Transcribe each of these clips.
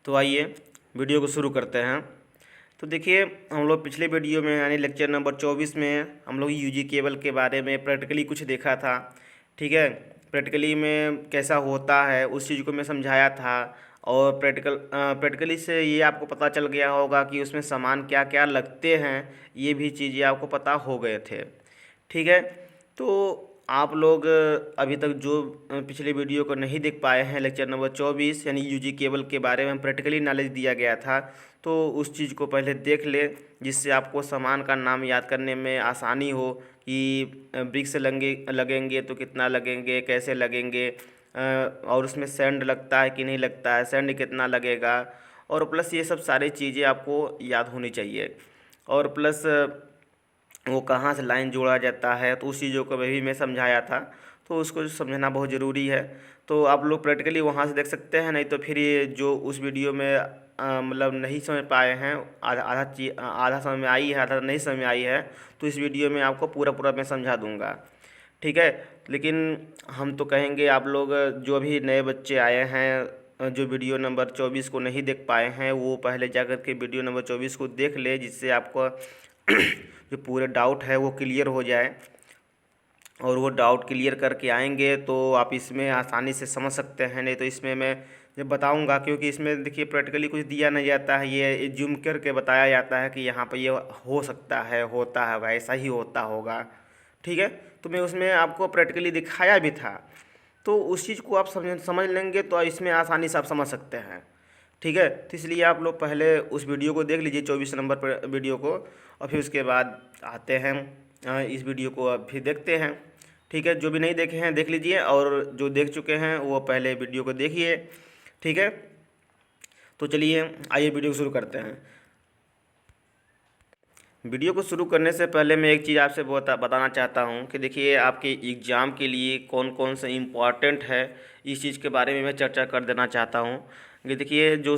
तो आइए वीडियो को शुरू करते हैं। तो देखिए, हम लोग पिछले वीडियो में यानी लेक्चर नंबर 24 में हम लोग यूजी केबल के बारे में प्रैक्टिकली कुछ देखा था। ठीक है, प्रैक्टिकली में कैसा होता है उस चीज़ को मैं समझाया था। और प्रैक्टिकली से ये आपको पता चल गया होगा कि उसमें सामान क्या क्या लगते हैं, ये भी चीज़ें आपको पता हो गए थे। ठीक है, तो आप लोग अभी तक जो पिछले वीडियो को नहीं देख पाए हैं, लेक्चर नंबर 24 यानी यूजी केबल के बारे में प्रैक्टिकली नॉलेज दिया गया था, तो उस चीज़ को पहले देख ले, जिससे आपको सामान का नाम याद करने में आसानी हो कि ब्रिक्स लगेंगे तो कितना लगेंगे, कैसे लगेंगे, और उसमें सैंड लगता है कि नहीं लगता है, सैंड कितना लगेगा, और प्लस ये सब सारी चीज़ें आपको याद होनी चाहिए। और प्लस वो कहाँ से लाइन जोड़ा जाता है, तो उस चीज़ों को भी मैं समझाया था, तो उसको समझना बहुत ज़रूरी है। तो आप लोग प्रैक्टिकली वहाँ से देख सकते हैं, नहीं तो फिर ये जो उस वीडियो में मतलब नहीं समझ पाए हैं, आधा समझ में आई है, आधा नहीं समझ में आई है, तो इस वीडियो में आपको पूरा पूरा मैं समझा दूँगा। ठीक है, लेकिन हम तो कहेंगे आप लोग जो भी नए बच्चे आए हैं, जो वीडियो नंबर 24 को नहीं देख पाए हैं, वो पहले जाकर के वीडियो नंबर 24 को देख ले, जिससे आपको जो पूरे डाउट है वो क्लियर हो जाए। और वो डाउट क्लियर करके आएंगे तो आप इसमें आसानी से समझ सकते हैं। नहीं तो इसमें मैं जब बताऊंगा, क्योंकि इसमें देखिए प्रैक्टिकली कुछ दिया नहीं जाता है, ये जूम करके बताया जाता है कि यहाँ पर ये हो सकता है, होता है, वैसा ही होता होगा। ठीक है, तो मैं उसमें आपको प्रैक्टिकली दिखाया भी था, तो उस चीज़ को आप समझ लेंगे तो इसमें आसानी से आप समझ सकते हैं। ठीक है, तो इसलिए आप लोग पहले उस वीडियो को देख लीजिए, 24 नंबर पर वीडियो को, और फिर उसके बाद आते हैं इस वीडियो को अब फिर देखते हैं। ठीक है, जो भी नहीं देखे हैं देख लीजिए, और जो देख चुके हैं वो पहले वीडियो को देखिए। ठीक है, तो चलिए आइए वीडियो को शुरू करते हैं। वीडियो को शुरू करने से पहले मैं एक चीज़ आपसे बताना चाहता हूँ कि देखिए, आपके एग्ज़ाम के लिए कौन कौन से इम्पॉर्टेंट है, इस चीज़ के बारे में मैं चर्चा कर देना चाहता हूँ। कि देखिए, जो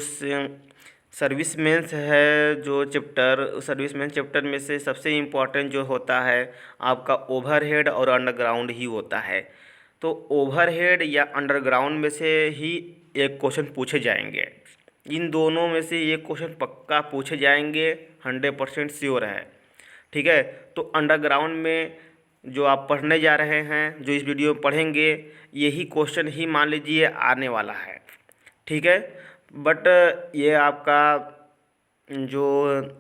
सर्विस मेंस है, जो चैप्टर सर्विस मेंस चैप्टर में से सबसे इम्पॉर्टेंट जो होता है आपका ओवरहेड और अंडरग्राउंड ही होता है। तो ओवरहेड या अंडरग्राउंड में से ही एक क्वेश्चन पूछे जाएंगे। इन दोनों में से एक क्वेश्चन पक्का पूछे जाएंगे, 100% श्योर है। ठीक है, तो अंडरग्राउंड में जो आप पढ़ने जा रहे हैं, जो इस वीडियो में पढ़ेंगे, यही क्वेश्चन ही मान लीजिए आने वाला है। ठीक है, बट ये आपका जो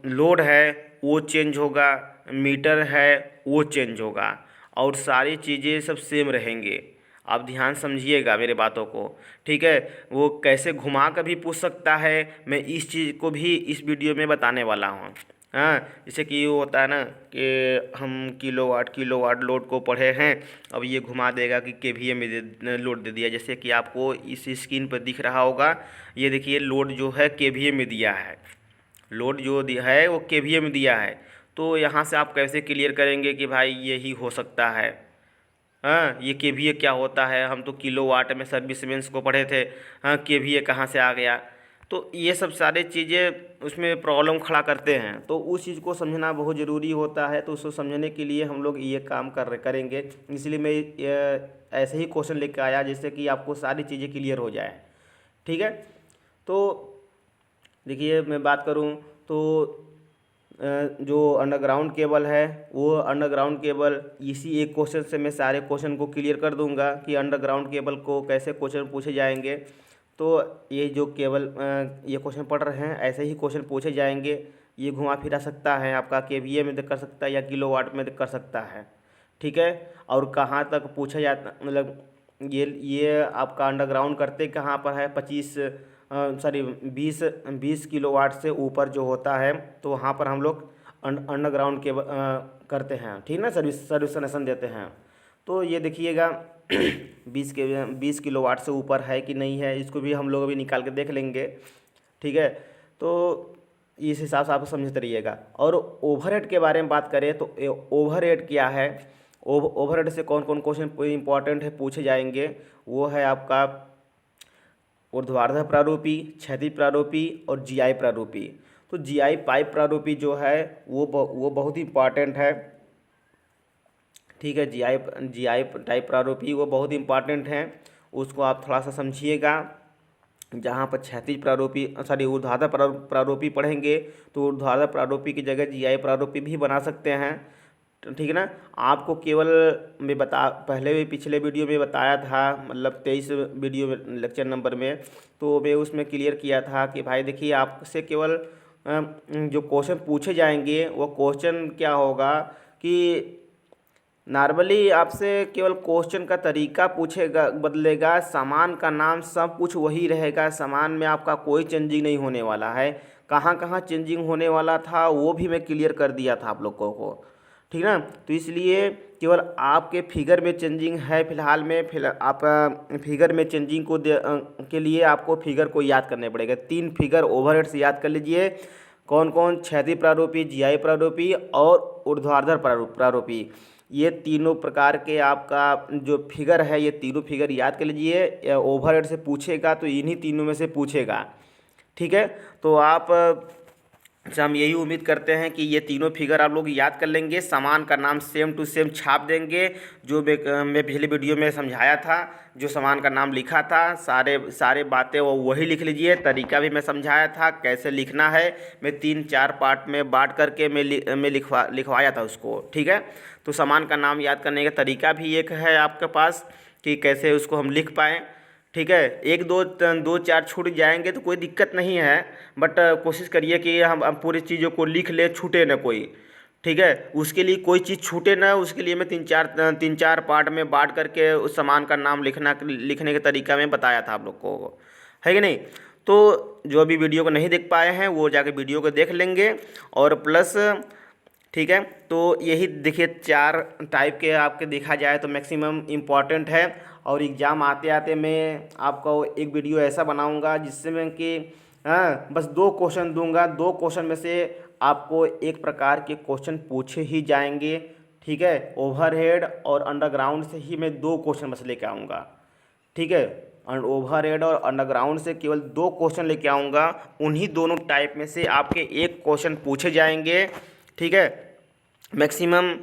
लोड है वो चेंज होगा, मीटर है वो चेंज होगा, और सारी चीज़ें सब सेम रहेंगे। आप ध्यान समझिएगा मेरे बातों को। ठीक है, वो कैसे घुमा कर भी पूछ सकता है, मैं इस चीज़ को भी इस वीडियो में बताने वाला हूँ। हाँ, जैसे कि वो होता है ना कि हम किलोवाट लोड को पढ़े हैं, अब ये घुमा देगा कि केवीए में लोड दे दिया। जैसे कि आपको इस स्क्रीन पर दिख रहा होगा, ये देखिए लोड जो है केवीए में दिया है, लोड जो दिया है वो केवीए में दिया है। तो यहाँ से आप कैसे क्लियर करेंगे कि भाई यही हो सकता है। हाँ, ये केवीए क्या होता है, हम तो किलोवाट में सर्विस मेंस को पढ़े थे। हाँ, केवीए कहाँ से आ गया। तो ये सब सारी चीज़ें उसमें प्रॉब्लम खड़ा करते हैं, तो उस चीज़ को समझना बहुत ज़रूरी होता है। तो उसको समझने के लिए हम लोग ये काम करेंगे। इसलिए मैं ऐसे ही क्वेश्चन लेकर आया, जिससे कि आपको सारी चीज़ें क्लियर हो जाए। ठीक है, तो देखिए मैं बात करूं तो जो अंडरग्राउंड केबल है, वो अंडरग्राउंड केबल इसी एक क्वेश्चन से मैं सारे क्वेश्चन को क्लियर कर दूंगा कि अंडरग्राउंड केबल को कैसे क्वेश्चन पूछे जाएंगे। तो ये जो केबल ये क्वेश्चन पढ़ रहे हैं, ऐसे ही क्वेश्चन पूछे जाएंगे। ये घुमा फिरा सकता है, आपका केवीए में कर सकता है या किलोवाट में कर सकता है। ठीक है, और कहाँ तक पूछा जाता, मतलब ये आपका अंडरग्राउंड करते कहाँ पर है, 20 किलोवाट से ऊपर जो होता है, तो वहाँ पर हम लोग अंडरग्राउंड के करते हैं। ठीक ना, सर्विस कनेक्शन देते हैं। तो ये देखिएगा 20 किलोवाट से ऊपर है कि नहीं है, इसको भी हम लोग अभी निकाल के देख लेंगे। ठीक है, तो इस हिसाब से आप समझते रहिएगा। और ओवरहेड के बारे में बात करें तो ओवरहेड क्या है, ओवरहेड से कौन कौन क्वेश्चन इंपॉर्टेंट है पूछे जाएंगे, वो है आपका ऊर्ध्वाधर प्रारूपी, क्षैतिज प्रारूपी और जीआई प्रारूपी। तो जीआई पाइप प्रारूपी जो है वो बहुत ही इम्पॉर्टेंट है। ठीक है, जीआई टाइप प्रारूपी वो बहुत इंपॉर्टेंट है, उसको आप थोड़ा सा समझिएगा। जहाँ पर क्षैतिज प्रारूपी ऊर्ध्वाधर प्रारूपी पढ़ेंगे तो ऊर्ध्वाधर प्रारूपी की जगह जीआई प्रारूपी भी बना सकते हैं। तो ठीक है ना। आपको केवल मैं पहले भी पिछले वीडियो में बताया था, मतलब 23 वीडियो लेक्चर नंबर में, तो मैं उसमें क्लियर किया था कि भाई देखिए आपसे केवल जो क्वेश्चन पूछे जाएंगे वो क्वेश्चन क्या होगा कि नॉर्मली आपसे केवल क्वेश्चन का तरीका पूछेगा, बदलेगा, सामान का नाम सब कुछ वही रहेगा, सामान में आपका कोई चेंजिंग नहीं होने वाला है। कहाँ कहाँ चेंजिंग होने वाला था वो भी मैं क्लियर कर दिया था आप लोगों को, ठीक ना। तो इसलिए केवल आपके फिगर में चेंजिंग है फिलहाल में, आप फिगर में चेंजिंग को के लिए आपको फिगर को याद करने पड़ेगा। 3 फिगर ओवरहेड से याद कर लीजिए, कौन कौन, क्षैतिज प्रारूपी, जीआई प्रारूपी और ऊर्ध्वाधर प्रारूपी। ये तीनों प्रकार के आपका जो फिगर है, ये तीनों फिगर याद कर लीजिए। ओवरहेड से पूछेगा तो इन्हीं तीनों में से पूछेगा, ठीक है। तो आप से हम यही उम्मीद करते हैं कि ये तीनों फिगर आप लोग याद कर लेंगे, सामान का नाम सेम टू सेम छाप देंगे। जो मैं पिछले वीडियो में समझाया था, जो सामान का नाम लिखा था, सारे बातें वो वही लिख लीजिए। तरीका भी मैं समझाया था कैसे लिखना है, मैं 3-4 पार्ट में बांट करके मैं लिखवाया था उसको, ठीक है। तो सामान का नाम याद करने का तरीका भी एक है आपके पास कि कैसे उसको हम लिख पाएँ, ठीक है। 1-2-4 छूट जाएंगे तो कोई दिक्कत नहीं है, बट कोशिश करिए कि हम पूरी चीज़ों को लिख ले, छूटे ना कोई, ठीक है। उसके लिए कोई चीज़ छूटे ना, उसके लिए मैं 3-4 पार्ट में बांट करके उस सामान का नाम लिखने का तरीका मैं बताया था आप लोग को, है कि नहीं। तो जो अभी वीडियो को नहीं देख पाए हैं वो जाके वीडियो को देख लेंगे। और प्लस, ठीक है, तो यही देखिए 4 टाइप के आपके देखा जाए तो मैक्सिमम इम्पॉर्टेंट है। और एग्ज़ाम आते आते मैं आपको एक वीडियो ऐसा बनाऊंगा जिससे मैं कि हाँ बस 2 क्वेश्चन दूंगा, 2 क्वेश्चन में से आपको एक प्रकार के क्वेश्चन पूछे ही जाएंगे, ठीक है। ओवरहेड और अंडरग्राउंड से ही मैं 2 क्वेश्चन बस लेके आऊँगा, ठीक है। ओवरहेड और अंडरग्राउंड से केवल 2 क्वेश्चन लेके आऊँगा, उन्हीं दोनों टाइप में से आपके एक क्वेश्चन पूछे जाएंगे, ठीक है। मैक्सिमम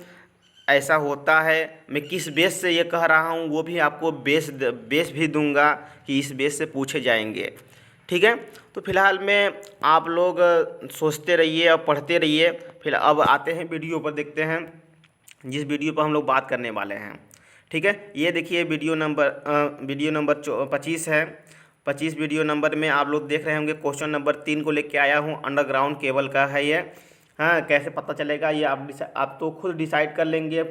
ऐसा होता है। मैं किस बेस से ये कह रहा हूँ वो भी आपको बेस भी दूंगा कि इस बेस से पूछे जाएंगे, ठीक है। तो फिलहाल में आप लोग सोचते रहिए और पढ़ते रहिए। फिर अब आते हैं वीडियो पर, देखते हैं जिस वीडियो पर हम लोग बात करने वाले हैं, ठीक है। ये देखिए वीडियो नंबर 25 है। 25 वीडियो नंबर में आप लोग देख रहे होंगे क्वेश्चन नंबर 3 को लेके आया हूँ, अंडरग्राउंड केबल का है ये। हाँ, कैसे पता चलेगा ये आप तो खुद डिसाइड कर लेंगे।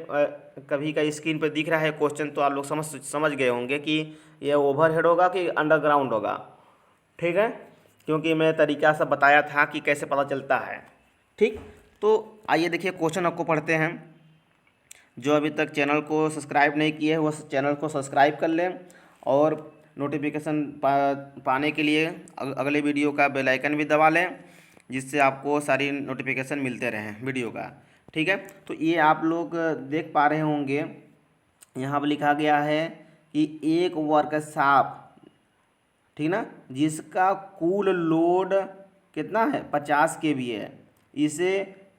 कभी का स्क्रीन पर दिख रहा है क्वेश्चन तो आप लोग समझ गए होंगे कि ये ओवरहेड होगा कि अंडरग्राउंड होगा, ठीक है। क्योंकि मैं तरीका सब बताया था कि कैसे पता चलता है, ठीक। तो आइए देखिए क्वेश्चन आपको पढ़ते हैं। जो अभी तक चैनल को सब्सक्राइब नहीं किए हैं वो चैनल को सब्सक्राइब कर लें और नोटिफिकेशन पाने के लिए अगले वीडियो का बेल आइकन भी दबा लें, जिससे आपको सारी नोटिफिकेशन मिलते रहें वीडियो का, ठीक है। तो ये आप लोग देख पा रहे होंगे, यहाँ पर लिखा गया है कि एक वर्कशॉप, ठीक ना, जिसका कुल लोड कितना है 50 kV है, इसे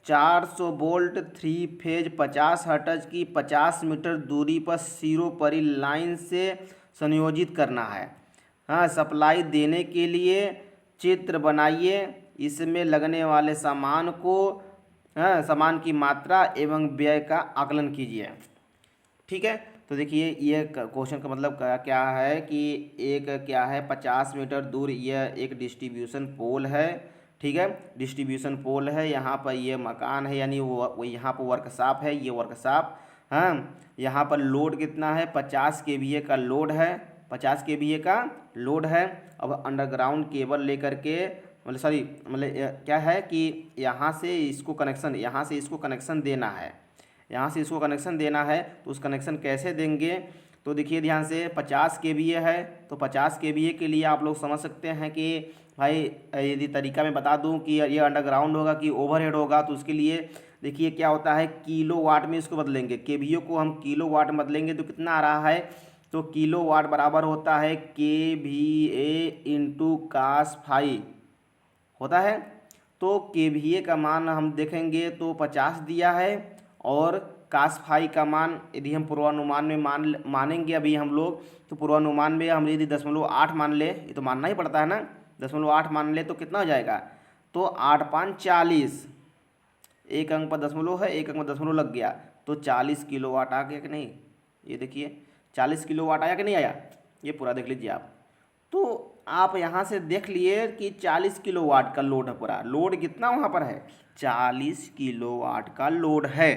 400 वोल्ट 3 फेज 50 हर्ट्ज की 50 मीटर दूरी पर सिरोपरी लाइन से संयोजित करना है। हाँ, सप्लाई देने के लिए चित्र बनाइए, इसमें लगने वाले सामान को, हाँ, सामान की मात्रा एवं व्यय का आकलन कीजिए, ठीक है। तो देखिए ये क्वेश्चन का मतलब क्या है कि एक क्या है 50 मीटर दूर यह एक डिस्ट्रीब्यूशन पोल है, ठीक है। डिस्ट्रीब्यूशन पोल है, यहाँ पर ये मकान है, यानी वो यहाँ पर वर्कशॉप है, ये वर्कशॉप। हाँ, यहाँ पर लोड कितना है 50 kVA का लोड है, 50 kVA का लोड है। अब अंडरग्राउंड केबल लेकर के, मतलब क्या है कि यहाँ से इसको कनेक्शन देना है, यहाँ से इसको कनेक्शन देना है। तो उस कनेक्शन कैसे देंगे, तो देखिए ध्यान से 50 kVA है, तो 50 kVA के लिए आप लोग समझ सकते हैं कि भाई यदि तरीका मैं बता दूं कि ये अंडरग्राउंड होगा कि ओवरहेड होगा, तो उसके लिए देखिए क्या होता है, किलो वाट में इसको बदलेंगे। केवीए को हम किलो वाट में बदलेंगे तो कितना आ रहा है, तो किलो वाट बराबर होता है KVA इंटू cos फाई होता है। तो KVA का मान हम देखेंगे तो 50 दिया है और कास फाई का मान यदि हम पूर्वानुमान में मानेंगे अभी हम लोग, तो पूर्वानुमान में हम यदि 0.8 मान ले, ये तो मानना ही पड़ता है ना, 0.8 मान ले तो कितना हो जाएगा, तो 8×5 = 40, एक अंक पर दशमलव है, एक अंक पर दशमलव लग गया, तो 40 किलोवाट आ गया कि नहीं। ये देखिए 40 किलोवाट आया कि नहीं आया, ये पूरा देख लीजिए आप। तो आप यहाँ से देख लिए कि 40 किलोवाट का लोड है, पूरा लोड कितना वहाँ पर है, 40 किलोवाट का लोड है।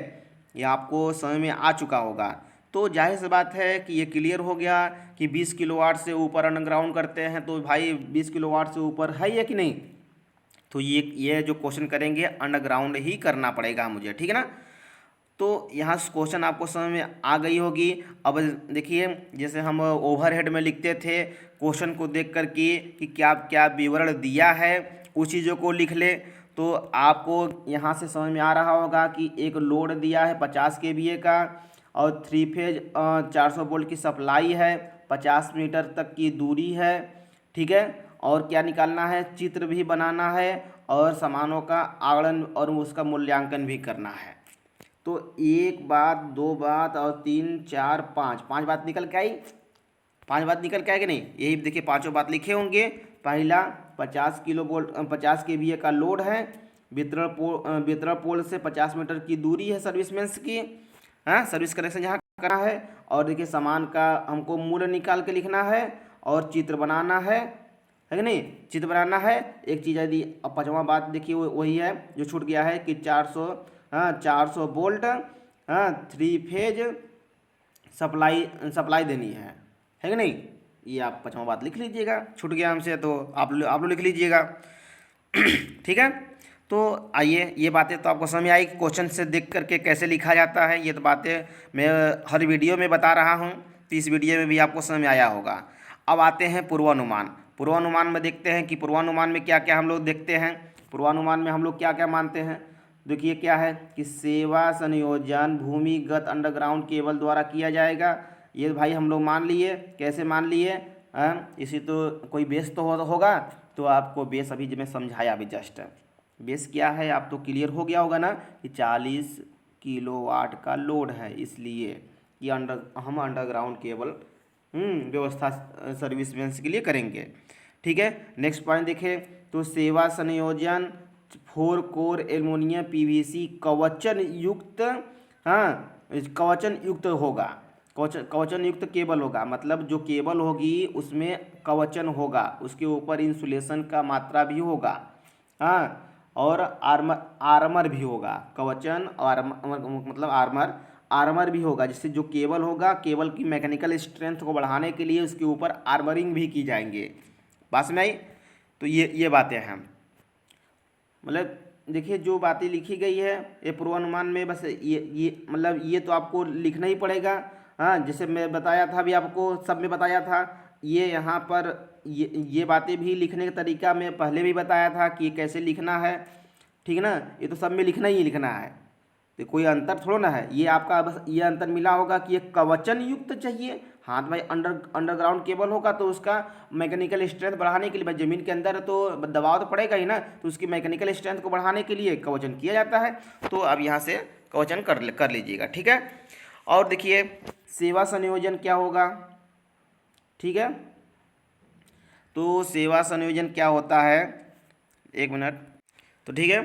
ये आपको समझ में आ चुका होगा। तो जाहिर सी बात है कि ये क्लियर हो गया कि 20 किलोवाट से ऊपर अंडरग्राउंड करते हैं, तो भाई 20 किलोवाट से ऊपर है या कि नहीं। तो ये जो क्वेश्चन करेंगे अंडरग्राउंड ही करना पड़ेगा मुझे, ठीक है ना। तो यहाँ क्वेश्चन आपको समझ में आ गई होगी। अब देखिए जैसे हम ओवरहेड में लिखते थे क्वेश्चन को देख कर कि क्या क्या विवरण दिया है, उस चीज़ों को लिख ले, तो आपको यहाँ से समझ में आ रहा होगा कि एक लोड दिया है 50 kVA का और 3 फेज 400 वोल्ट की सप्लाई है, 50 मीटर तक की दूरी है, ठीक है। और क्या निकालना है, चित्र भी बनाना है और सामानों का आगणन और उसका मूल्यांकन भी करना है। तो एक बात, दो बात और तीन चार पाँच, पांच बात निकल के आई, पांच बात निकल के आई कि नहीं। यही देखिए पांचों बात लिखे होंगे। पहला 50 किलो वोल्ट 50 kVA का लोड है, वितरण पोल से 50 मीटर की दूरी है सर्विसमेंस की, हाँ सर्विस कनेक्शन जहाँ करना है। और देखिए सामान का हमको मूल्य निकाल के लिखना है और चित्र बनाना है कि नहीं, चित्र बनाना है। एक चीज़ यदि अब पाँचवा बात देखिए वही है जो छूट गया है कि 400 वोल्ट 3 फेज सप्लाई देनी है कि नहीं। ये आप पाँचवा बात लिख लीजिएगा, छूट गया हमसे तो आप लोग लिख लीजिएगा ठीक है। तो आइए ये बातें तो आपको समझ में आई कि क्वेश्चन से देख करके कैसे लिखा जाता है। ये तो बातें मैं हर वीडियो में बता रहा हूँ, तो इस वीडियो में भी आपको समझ में आया होगा। अब आते हैं पूर्वानुमान। पूर्वानुमान में देखते हैं कि पूर्वानुमान में क्या क्या हम लोग देखते हैं। पूर्वानुमान में हम लोग क्या क्या मानते हैं, देखिए क्या है कि सेवा संयोजन भूमिगत अंडरग्राउंड केबल द्वारा किया जाएगा। ये भाई हम लोग मान लिए, कैसे मान लिए, इसी तो कोई बेस तो होगा, तो आपको बेस अभी जो मैं समझाया अभी जस्ट, बेस क्या है आप तो क्लियर हो गया होगा ना कि 40 किलोवाट का लोड है, इसलिए ये हम अंडरग्राउंड केबल व्यवस्था सर्विसमेंस के लिए करेंगे, ठीक है। नेक्स्ट पॉइंट देखें तो सेवा संयोजन 4 कोर एल्युमिनियम PVC कवचन युक्त, कवचन युक्त होगा, कवचन युक्त केबल होगा, मतलब जो केबल होगी उसमें कवचन होगा, उसके ऊपर इंसुलेशन का मात्रा भी होगा, और आर्मर भी होगा, कवचन और मतलब आर्मर भी होगा, जिससे जो केबल होगा केबल की मैकेनिकल स्ट्रेंथ को बढ़ाने के लिए उसके ऊपर आर्मरिंग भी की जाएंगे। बात में आई। तो ये बातें हैं, मतलब देखिए जो बातें लिखी गई है ये पूर्वानुमान में, बस ये मतलब ये तो आपको लिखना ही पड़ेगा। हाँ जैसे मैं बताया था अभी आपको सब में बताया था, ये यहाँ पर ये बातें भी लिखने का तरीका मैं पहले भी बताया था कि कैसे लिखना है, ठीक है ना। ये तो सब में लिखना ही लिखना है, तो कोई अंतर थोड़ा ना है। ये आपका बस ये अंतर मिला होगा कि ये कवचन युक्त चाहिए। हाँ तो भाई अंडरग्राउंड केबल होगा तो उसका मैकेनिकल स्ट्रेंथ बढ़ाने के लिए, भाई ज़मीन के अंदर तो दबाव तो पड़ेगा ही ना, तो उसकी मैकेनिकल स्ट्रेंथ को बढ़ाने के लिए कवचन किया जाता है। तो अब यहाँ से कवचन कर लीजिएगा, ठीक है। और देखिए सेवा संयोजन क्या होगा, ठीक है। तो सेवा संयोजन क्या होता है, एक मिनट, तो ठीक है।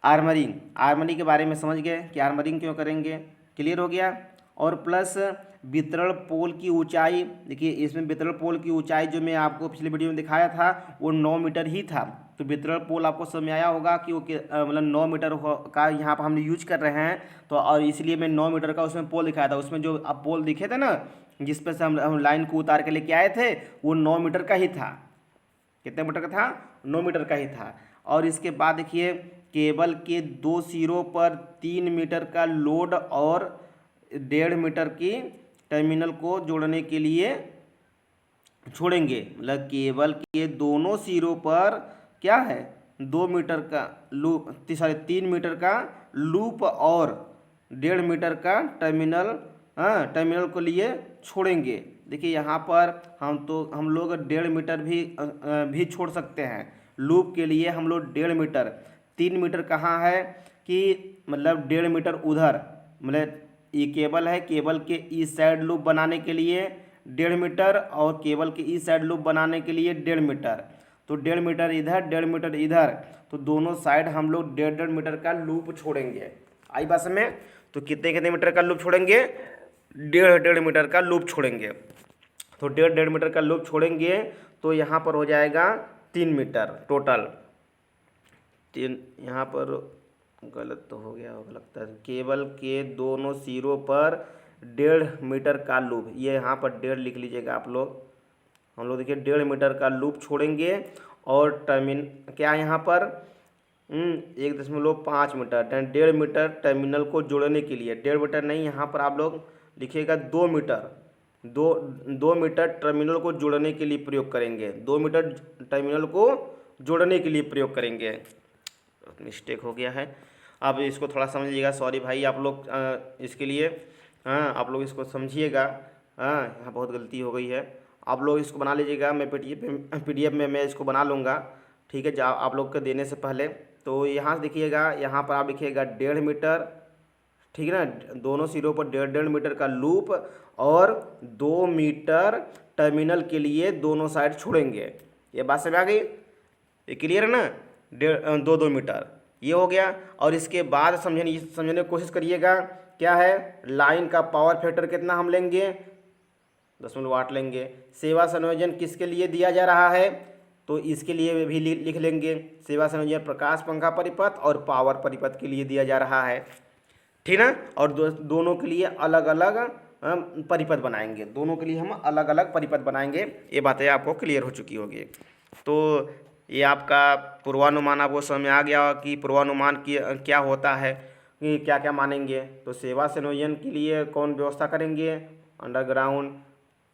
आर्मरिंग के बारे में समझ गए कि आर्मरिंग क्यों करेंगे, क्लियर हो गया। और प्लस वितरण पोल की ऊंचाई, देखिए इसमें वितरण पोल की ऊंचाई जो मैं आपको पिछले वीडियो में दिखाया था वो 9 मीटर ही था। तो वितरण पोल आपको समझ में आया होगा कि वो मतलब 9 मीटर का यहाँ पर हम यूज कर रहे हैं, तो और इसलिए मैं 9 मीटर का उसमें पोल दिखाया था। उसमें जो आप पोल दिखे थे ना जिस पर से हम लाइन को उतार के लेके आए थे, वो 9 मीटर का ही था। कितने मीटर का था, 9 मीटर का ही था। और इसके बाद देखिए केबल के 2 सिरों पर 3 मीटर का लोड और 1.5 मीटर की टर्मिनल को जोड़ने के लिए छोड़ेंगे, मतलब केबल के दोनों सिरों पर क्या है 2 मीटर का लूप, 3.5 मीटर का लूप और 1.5 मीटर का टर्मिनल को लिए छोड़ेंगे। देखिए यहाँ पर हम लोग 1.5 मीटर भी छोड़ सकते हैं लूप के लिए, हम लोग 1.5 मीटर, 3 मीटर कहाँ है कि मतलब 1.5 मीटर उधर, मतलब ये केबल है, केबल के इस साइड लूप बनाने के लिए 1.5 मीटर और केबल के इस साइड लूप बनाने के लिए 1.5 मीटर। तो 1.5 मीटर इधर, 1.5 मीटर इधर, तो दोनों साइड हम लोग 1.5 मीटर का लूप छोड़ेंगे। आई बात में? तो कितने कितने मीटर का लूप छोड़ेंगे? 1.5 मीटर का लूप छोड़ेंगे। तो 1.5 मीटर का लूप छोड़ेंगे तो यहाँ पर हो जाएगा 3 मीटर टोटल। 3, यहाँ पर गलत तो हो गया होगा लगता है। केबल के दोनों सिरों पर 1.5 मीटर का लूप, ये यहाँ पर 1.5 लिख लीजिएगा आप लोग। हम लोग देखिए 1.5 मीटर का लूप छोड़ेंगे और क्या यहाँ पर 1.5 मीटर, 1.5 मीटर टर्मिनल को जोड़ने के लिए, 1.5 मीटर नहीं, यहाँ पर आप लोग लिखिएगा 2 मीटर, 2 मीटर टर्मिनल को जोड़ने के लिए प्रयोग करेंगे। 2 मीटर टर्मिनल को जोड़ने के लिए प्रयोग करेंगे। मिस्टेक हो गया है, आप इसको थोड़ा समझिएगा। सॉरी भाई आप लोग इसके लिए, हाँ आप लोग इसको समझिएगा। हाँ यहाँ बहुत गलती हो गई है, आप लोग इसको बना लीजिएगा। मैं पीडीएफ में मैं इसको बना लूँगा, ठीक है, जो आप लोग के देने से पहले। तो यहाँ से देखिएगा, यहाँ पर आप लिखिएगा 1.5 मीटर, ठीक है ना, दोनों सिरों पर 1.5 मीटर का लूप और 2 मीटर टर्मिनल के लिए दोनों साइड छोड़ेंगे। ये बात समझ आ गई? ये क्लियर है ना? 2 मीटर ये हो गया। और इसके बाद समझने की कोशिश करिएगा, क्या है लाइन का पावर फैक्टर कितना हम लेंगे? 0.8 लेंगे। सेवा संयोजन किसके लिए दिया जा रहा है? तो इसके लिए भी लिख लेंगे। सेवा संयोजन प्रकाश पंखा परिपथ और पावर परिपथ के लिए दिया जा रहा है, ठीक ना। और दोनों के लिए अलग अलग परिपथ बनाएंगे, दोनों के लिए हम अलग अलग परिपथ बनाएंगे। ये बातें आपको क्लियर हो चुकी होगी। तो ये आपका पूर्वानुमान आपको समझ में आ गया कि पूर्वानुमान की क्या होता है, कि क्या क्या मानेंगे। तो सेवा संयोजन के लिए कौन व्यवस्था करेंगे, अंडरग्राउंड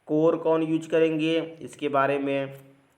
कोर कौन यूज करेंगे, इसके बारे में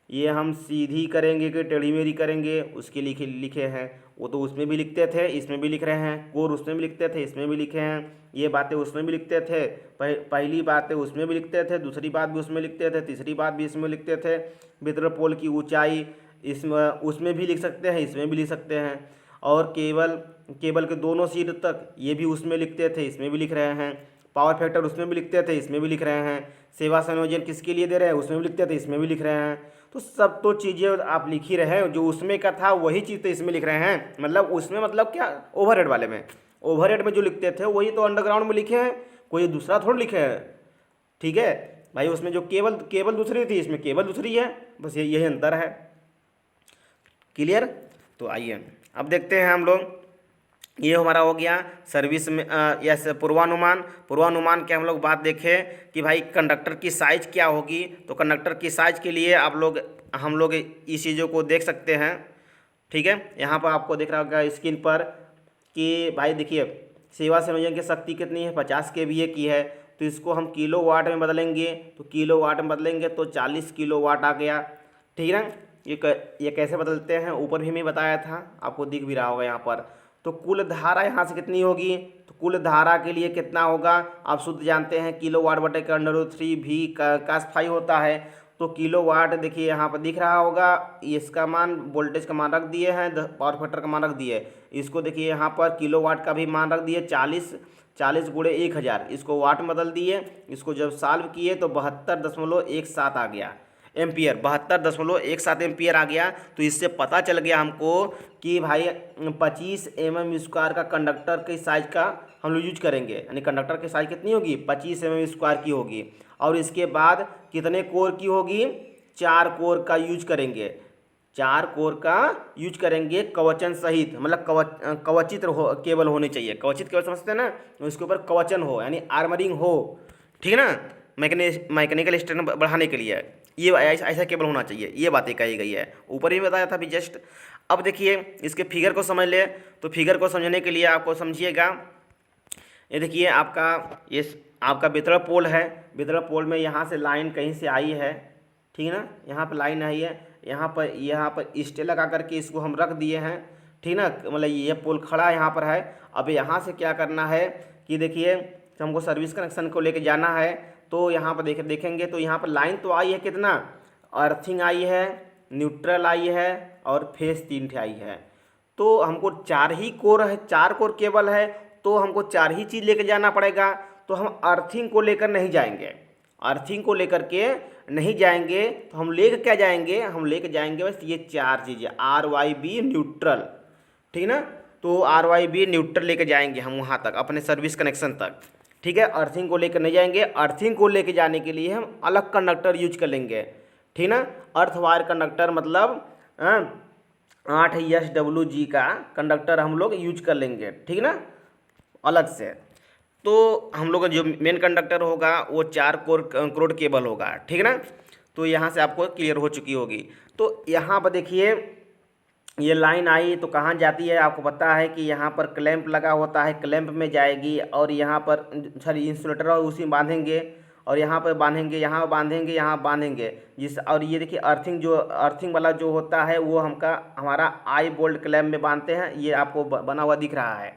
ये हम सीधी करेंगे कि टेढ़ी मेढ़ी करेंगे, उसके लिखे हैं। वो तो उसमें भी लिखते थे, इसमें भी लिख रहे हैं। कोर उसमें भी लिखते थे, इसमें भी लिखे हैं। ये बातें उसमें भी लिखते थे, पहली बातें उसमें भी लिखते थे, दूसरी बात भी उसमें लिखते थे, तीसरी बात भी इसमें लिखते थे। वितरण पोल की ऊंचाई इसमें उसमें भी लिख सकते हैं, इसमें भी लिख सकते हैं। और केबल के दोनों सिर तक ये भी उसमें लिखते थे, इसमें भी लिख रहे हैं। पावर फैक्टर उसमें भी लिखते थे, इसमें भी लिख रहे हैं। सेवा संयोजन किसके लिए दे रहे हैं, उसमें भी लिखते थे, इसमें भी लिख रहे हैं। तो सब तो चीज़ें आप लिख ही रहे हैं, जो उसमें का था वही चीज़ तो इसमें लिख रहे हैं। मतलब उसमें मतलब क्या, ओवरहेड वाले में, ओवरहेड में जो लिखते थे वही तो अंडरग्राउंड में लिखे हैं, कोई दूसरा थोड़ा लिखे हैं, ठीक है भाई। उसमें जो केबल दूसरी थी, इसमें केबल दूसरी है, बस यही अंतर है। क्लियर? तो आइए अब देखते हैं हम लोग, ये हमारा हो गया सर्विस में यस पूर्वानुमान के हम लोग बात देखें कि भाई कंडक्टर की साइज़ क्या होगी। तो कंडक्टर की साइज़ के लिए हम लोग इस चीज़ों को देख सकते हैं, ठीक है। यहाँ पर आपको दिख रहा होगा स्क्रीन पर कि भाई देखिए सेवा संयोजन की शक्ति कितनी है, 50 kVA की है। तो इसको हम किलोवाट में बदलेंगे, तो किलोवाट में बदलेंगे तो 40 किलोवाट आ गया, ठीक है ना। ये कैसे बदलते हैं ऊपर भी मैं बताया था, आपको दिख भी रहा होगा यहाँ पर। तो कुल धारा यहाँ से कितनी होगी, तो कुल धारा के लिए कितना होगा आप शुद्ध जानते हैं, किलोवाट बटे का √3 भी cos φ होता है। तो किलोवाट देखिए यहाँ पर दिख रहा होगा, इसका मान वोल्टेज का मान रख दिए हैं, पावर फैक्टर का मान रख दिए। इसको देखिए यहाँ पर किलोवाट का भी मान रख दिए, 40 × 1000, इसको वाट में बदल दिए। इसको जब सॉल्व किए तो 72.17 आ गया एम्पियर, 72.17 एम्पियर आ गया। तो इससे पता चल गया हमको कि भाई 25 mm² का कंडक्टर की साइज का हम लोग यूज करेंगे, यानी कंडक्टर की साइज कितनी होगी, 25 mm² की होगी। और इसके बाद कितने कोर की होगी, 4 कोर का यूज करेंगे, 4 कोर का यूज करेंगे कवचन सहित। मतलब कवचित केबल होनी चाहिए, कवचित केबल समझते हैं ना, उसके ऊपर कवचन हो यानी आर्मरिंग हो, ठीक है ना, मैकेनिकल स्ट्रेंथ बढ़ाने के लिए ये ऐसा केबल होना चाहिए। ये बातें कही गई है, ऊपर ही बताया था अभी जस्ट। अब देखिए इसके फिगर को समझ ले। तो फिगर को समझने के लिए आपको समझिएगा, ये देखिए आपका वितरण पोल है। वितरण पोल में यहाँ से लाइन कहीं से आई है, ठीक है ना, यहाँ पर लाइन आई है, यहाँ पर स्टे लगा करके इसको हम रख दिए हैं, ठीक ना। मतलब ये पोल खड़ा यहाँ पर है। अब यहाँ से क्या करना है कि देखिए हमको सर्विस कनेक्शन को लेके जाना है। तो यहाँ पर देखेंगे तो यहाँ पर लाइन तो आई है, कितना अर्थिंग आई है, न्यूट्रल आई है और फेस 3 ठे आई है। तो हमको 4 ही कोर है, 4 कोर केबल है, तो हमको 4 ही चीज़ लेके जाना पड़ेगा, तो हम अर्थिंग को लेकर नहीं जाएंगे, अर्थिंग को लेकर के नहीं जाएंगे। तो हम लेके क्या जाएंगे, हम लेके जाएंगे बस ये 4 चीज़ें, RYB न्यूट्रल, ठीक ना। तो RYB न्यूट्रल लेके जाएंगे हम वहाँ तक, अपने सर्विस कनेक्शन तक, ठीक है। अर्थिंग को लेकर नहीं जाएंगे। अर्थिंग को लेके जाने के लिए हम अलग कंडक्टर यूज कर लेंगे, ठीक ना। अर्थ वायर कंडक्टर मतलब 8SWG का कंडक्टर हम लोग यूज कर लेंगे, ठीक ना, अलग से। तो हम लोग का जो मेन कंडक्टर होगा वो 4 करोड़ केबल होगा, ठीक ना। तो यहाँ से आपको क्लियर हो चुकी होगी। तो यहाँ पर देखिए ये लाइन आई तो कहाँ जाती है, आपको पता है कि यहाँ पर क्लैंप लगा होता है, क्लैंप में जाएगी और यहाँ पर सॉरी इंसुलेटर और उसी में बांधेंगे और यहाँ पर बांधेंगे, यहाँ बांधेंगे, यहाँ बांधेंगे जिस। और ये देखिए अर्थिंग वाला जो होता है वो हमारा आई बोल्ट क्लैंप में बांधते हैं, ये आपको बना हुआ दिख रहा है,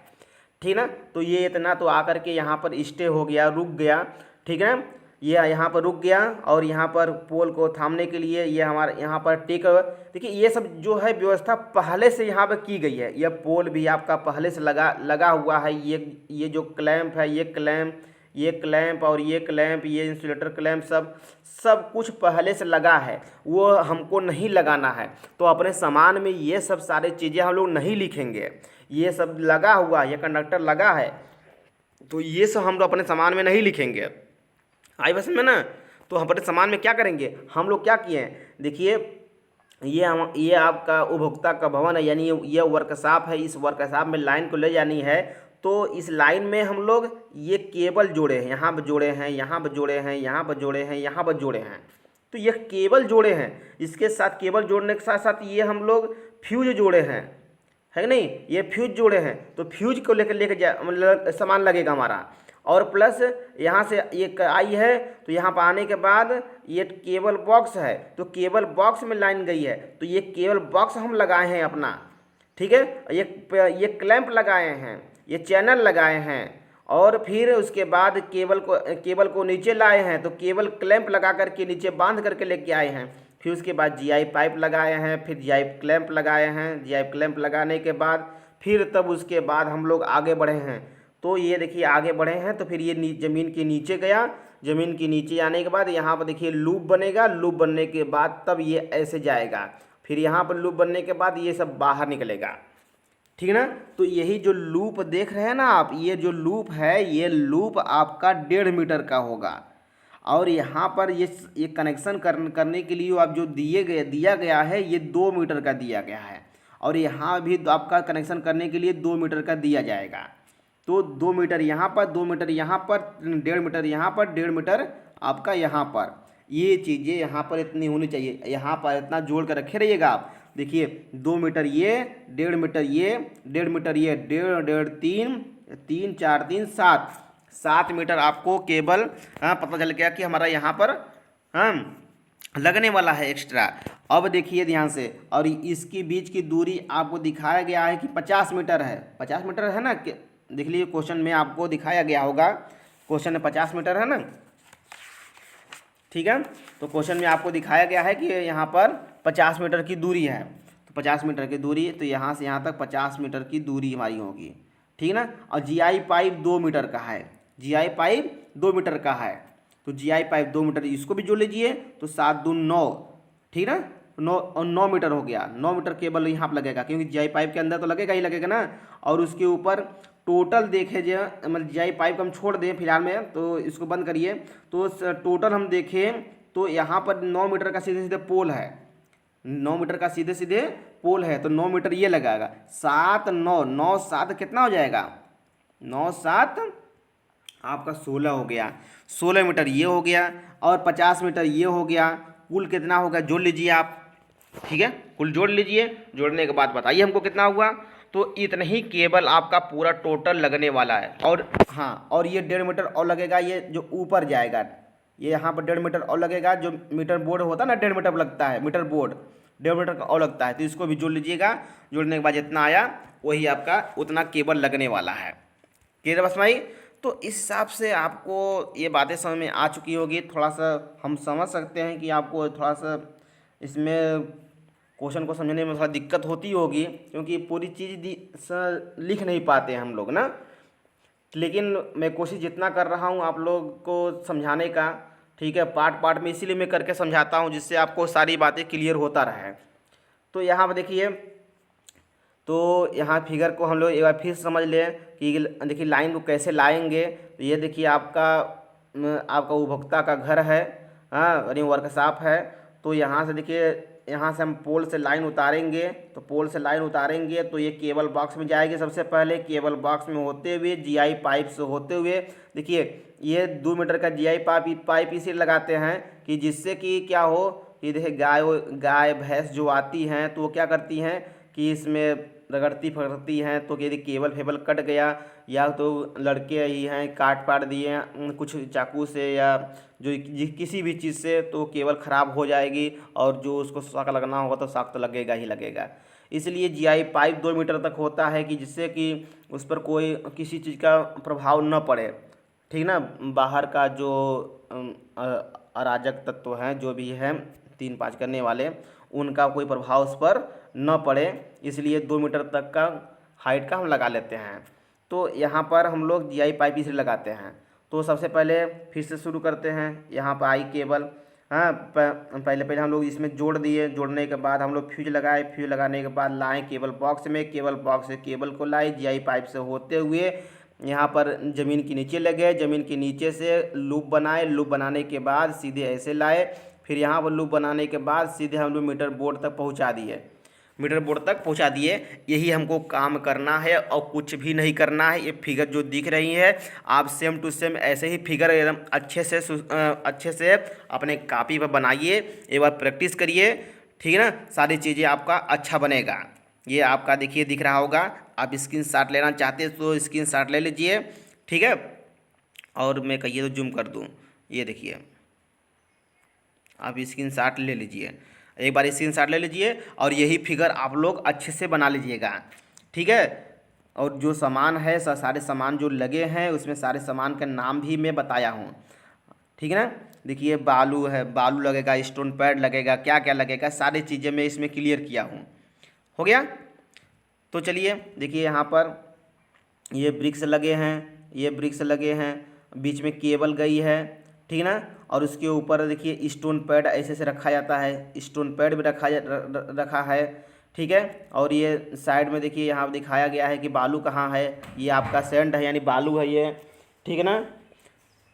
ठीक ना। तो ये इतना तो आकर के यहाँ पर स्टे हो गया, रुक गया, ठीक है। ये यहाँ पर रुक गया और यहाँ पर पोल को थामने के लिए ये हमारे यहाँ पर टेक, देखिए ये सब जो है व्यवस्था पहले से यहाँ पर की गई है। यह पोल भी आपका पहले से लगा हुआ है। ये जो क्लैंप है, ये क्लैंप और ये क्लैंप, ये इंसुलेटर क्लैंप, सब कुछ पहले से लगा है, वो हमको नहीं लगाना है। तो अपने सामान में ये सब सारे चीज़ें हम लोग नहीं लिखेंगे, ये सब लगा हुआ, ये कंडक्टर लगा है, तो ये सब हम लोग अपने सामान में नहीं लिखेंगे। आई बस में ना। तो हम अपने सामान में क्या करेंगे, हम लोग क्या किए हैं, देखिए ये आपका उपभोक्ता का भवन है, यानी ये वर्कशॉप है। इस वर्कशॉप में लाइन को ले जानी है, तो इस लाइन में हम लोग ये केबल जोड़े हैं, यहाँ पर जोड़े हैं, यहाँ पर जोड़े हैं, यहाँ पर जोड़े हैं, यहाँ पर जोड़े हैं। तो ये केबल जोड़े हैं, इसके साथ केबल जोड़ने के साथ साथ ये हम लोग फ्यूज जोड़े हैं, है कि नहीं, ये फ्यूज जोड़े हैं। तो फ्यूज को लेकर जा मतलब सामान लगेगा हमारा। और प्लस यहाँ से ये आई है, तो यहाँ पर आने के बाद ये केबल बॉक्स है, तो केबल बॉक्स में लाइन गई है, तो ये केबल बॉक्स हम लगाए हैं अपना, ठीक है। ये क्लैंप लगाए हैं, ये चैनल लगाए हैं, और फिर उसके बाद केबल को नीचे लाए हैं, तो केबल क्लैंप लगा करके नीचे बांध करके लेके आए हैं। फिर उसके बाद GI पाइप लगाए हैं, फिर GI क्लैंप लगाए हैं। GI क्लैंप लगाने के बाद फिर तब उसके बाद हम लोग आगे बढ़े हैं। तो ये देखिए आगे बढ़े हैं, तो फिर ये ज़मीन के नीचे गया, ज़मीन के नीचे आने के बाद यहाँ पर देखिए लूप बनेगा, लूप बनने के बाद तब ये ऐसे जाएगा, फिर यहाँ पर लूप बनने के बाद ये सब बाहर निकलेगा, ठीक है ना। तो यही जो लूप देख रहे हैं ना आप, ये जो लूप है, ये लूप आपका 1.5 मीटर का होगा। और यहाँ पर ये कनेक्शन करने के लिए आप जो दिया गया है, ये 2 मीटर का दिया गया है, और यहाँ भी आपका कनेक्शन करने के लिए 2 मीटर का दिया जाएगा। तो 2 मीटर यहाँ पर, 2 मीटर यहाँ पर, 1.5 मीटर यहाँ पर, 1.5 मीटर आपका यहाँ पर, ये चीज़ें यहाँ पर इतनी होनी चाहिए। यहाँ पर इतना जोड़ कर रखे रहिएगा आप। देखिए 2 मीटर ये, 1.5 मीटर ये, 1.5 मीटर ये, 1.5 3 3 4 3 7 मीटर आपको केबल पता चल गया कि हमारा यहाँ पर लगने वाला है एक्स्ट्रा। अब देखिए ध्यान से, और इसकी बीच की दूरी आपको दिखाया गया है कि 50 मीटर है, 50 मीटर है ना। देख लीजिए क्वेश्चन में आपको दिखाया गया होगा, क्वेश्चन में 50 मीटर है ना, ठीक है। तो क्वेश्चन में आपको दिखाया गया है कि यहाँ पर 50 मीटर की दूरी है, तो 50 मीटर की दूरी, तो यहाँ से यहाँ तक 50 मीटर की दूरी हमारी होगी, ठीक ना। और GI पाइप 2 मीटर का है, GI पाइप 2 मीटर का है, तो GI पाइप 2 मीटर, इसको भी जोड़ लीजिए, तो 7 दूनी 9, ठीक ना। 9 मीटर हो गया, 9 मीटर केबल यहाँ पर लगेगा, क्योंकि GI पाइप के अंदर तो लगेगा ही लगेगा ना। और उसके ऊपर टोटल देखे जो मतलब GI पाइप को हम छोड़ दें फिलहाल में, तो इसको बंद करिए, तो टोटल हम देखें तो यहाँ पर 9 मीटर का सीधे सीधे पोल है, 9 मीटर का सीधे सीधे पोल है, तो 9 मीटर ये लगाएगा। 7 9 9 7 कितना हो जाएगा, 9 7 आपका 16 हो गया, 16 मीटर ये हो गया, और 50 मीटर ये हो गया। कुल कितना होगा जोड़ लीजिए आप, ठीक है, कुल जोड़ लीजिए। जोड़ने के बाद बताइए हमको कितना हुआ। तो इतना ही केबल आपका पूरा टोटल लगने वाला है। और हाँ, और ये 1.5 मीटर और लगेगा, ये जो ऊपर जाएगा, ये यहाँ पर 1.5 मीटर और लगेगा। जो मीटर बोर्ड होता है ना, 1.5 मीटर लगता है, मीटर बोर्ड 1.5 मीटर का और लगता है, तो इसको भी जोड़ लीजिएगा। जोड़ने के बाद जितना आया वही आपका उतना केबल लगने वाला है। क्लियर बस भाई। तो इस हिसाब से आपको ये बातें समझ में आ चुकी होगी। थोड़ा सा हम समझ सकते हैं कि आपको थोड़ा सा इसमें क्वेश्चन को समझने में थोड़ा दिक्कत होती होगी, क्योंकि पूरी चीज़ लिख नहीं पाते हैं हम लोग ना। लेकिन मैं कोशिश जितना कर रहा हूँ आप लोग को समझाने का, ठीक है, पार्ट पार्ट में इसीलिए मैं करके समझाता हूँ जिससे आपको सारी बातें क्लियर होता रहे। तो यहाँ पर देखिए, तो यहाँ फिगर को हम लोग एक बार फिर समझ लें कि देखिए लाइन को कैसे लाएंगे। तो ये देखिए आपका उपभोक्ता का घर है, हाँ, यानी वर्कशॉप है। तो यहाँ से देखिए, यहाँ से हम पोल से लाइन उतारेंगे, तो पोल से लाइन उतारेंगे तो ये केबल बॉक्स में जाएगी। सबसे पहले केबल बॉक्स में होते हुए जीआई पाइप से होते हुए, देखिए ये 2 मीटर का जीआई पाइप इसे लगाते हैं कि जिससे कि क्या हो कि देखिए गाय भैंस जो आती हैं तो वो क्या करती हैं कि इसमें रगड़ती फगड़ती हैं। तो यदि केबल फेबल कट गया या तो लड़के ही हैं काट पाट दिए हैं कुछ चाकू से या किसी भी चीज़ से, तो केबल ख़राब हो जाएगी और जो उसको शॉक लगना होगा तो शॉक तो लगेगा ही लगेगा। इसलिए जीआई पाइप 2 मीटर तक होता है कि जिससे कि उस पर कोई किसी चीज़ का प्रभाव न पड़े, ठीक ना। बाहर का जो अराजक तत्व हैं जो भी हैं 3-5 करने वाले, उनका कोई प्रभाव उस पर न पड़े, इसलिए 2 मीटर तक का हाइट का हम लगा लेते हैं। तो यहाँ पर हम लोग जीआई पाइप इसे लगाते हैं। तो सबसे पहले फिर से शुरू करते हैं। यहाँ पर आई केबल, हाँ, पहले हम लोग इसमें जोड़ दिए। जोड़ने के बाद हम लोग फ्यूज लगाए। फ्यूज लगाने के बाद लाए केबल बॉक्स में, केबल बॉक्स से केबल को लाए जीआई पाइप से होते हुए यहाँ पर ज़मीन के नीचे लगे। ज़मीन के नीचे से लूप बनाए। लूप बनाने के बाद सीधे ऐसे लाए। फिर यहाँ पर लूप बनाने के बाद सीधे हम लोग मीटर बोर्ड तक पहुँचा दिए। मीटर बोर्ड तक पहुंचा दिए। यही हमको काम करना है और कुछ भी नहीं करना है। ये फिगर जो दिख रही है आप सेम टू सेम ऐसे ही फिगर एकदम अच्छे से अपने कॉपी पर बनाइए, एक बार प्रैक्टिस करिए, ठीक है ना। सारी चीज़ें आपका अच्छा बनेगा। ये आपका देखिए दिख रहा होगा। आप स्क्रीनशॉट लेना चाहते हैं तो स्क्रीनशॉट ले लीजिए, ठीक है। और मैं कहिए तो जूम कर दूँ, ये देखिए आप स्क्रीनशॉट ले लीजिए, एक बार स्क्रीनशॉट ले लीजिए और यही फिगर आप लोग अच्छे से बना लीजिएगा, ठीक है। और जो सामान है सारे सामान जो लगे हैं उसमें सारे सामान का नाम भी मैं बताया हूँ, ठीक है ना। देखिए बालू है, बालू लगेगा, स्टोन पैड लगेगा, क्या क्या लगेगा सारी चीज़ें मैं इसमें क्लियर किया हूँ। हो गया। तो चलिए देखिए यहाँ पर ये ब्रिक्स लगे हैं, ये ब्रिक्स लगे हैं, बीच में केबल गई है, ठीक है ना। और उसके ऊपर देखिए स्टोन पैड ऐसे से रखा जाता है, स्टोन पैड भी रखा है, ठीक है। और ये साइड में देखिए यहाँ दिखाया गया है कि बालू कहाँ है। ये आपका सैंड है यानी बालू है ये, ठीक है ना,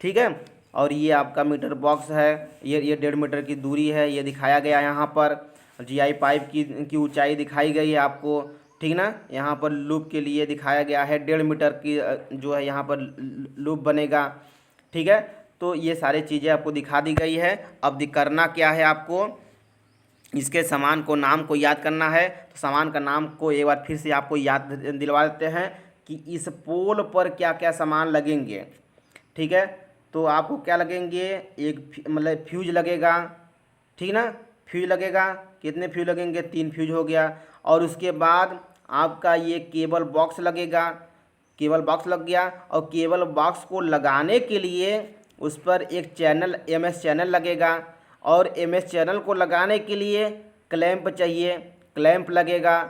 ठीक है। और ये आपका मीटर बॉक्स है, ये 1.5 मीटर की दूरी है, ये दिखाया गया यहाँ पर। जीआई पाइप की ऊंचाई दिखाई गई है आपको, ठीक ना। यहाँ पर लूप के लिए दिखाया गया है 1.5 मीटर की जो है यहाँ पर लूप बनेगा, ठीक है। तो ये सारी चीज़ें आपको दिखा दी गई है। अब करना क्या है आपको, इसके सामान को नाम को याद करना है। तो सामान का नाम को एक बार फिर से आपको याद दिलवा देते हैं कि इस पोल पर क्या क्या सामान लगेंगे, ठीक है। तो आपको क्या लगेंगे, एक मतलब फ्यूज लगेगा, ठीक ना। फ्यूज लगेगा, कितने फ्यूज लगेंगे, 3 फ्यूज हो गया। और उसके बाद आपका ये केबल बॉक्स लगेगा, केबल बॉक्स लग गया। और केबल बॉक्स को लगाने के लिए उस पर एक चैनल एमएस चैनल लगेगा। और एमएस चैनल को लगाने के लिए क्लैंप चाहिए, क्लैंप लगेगा,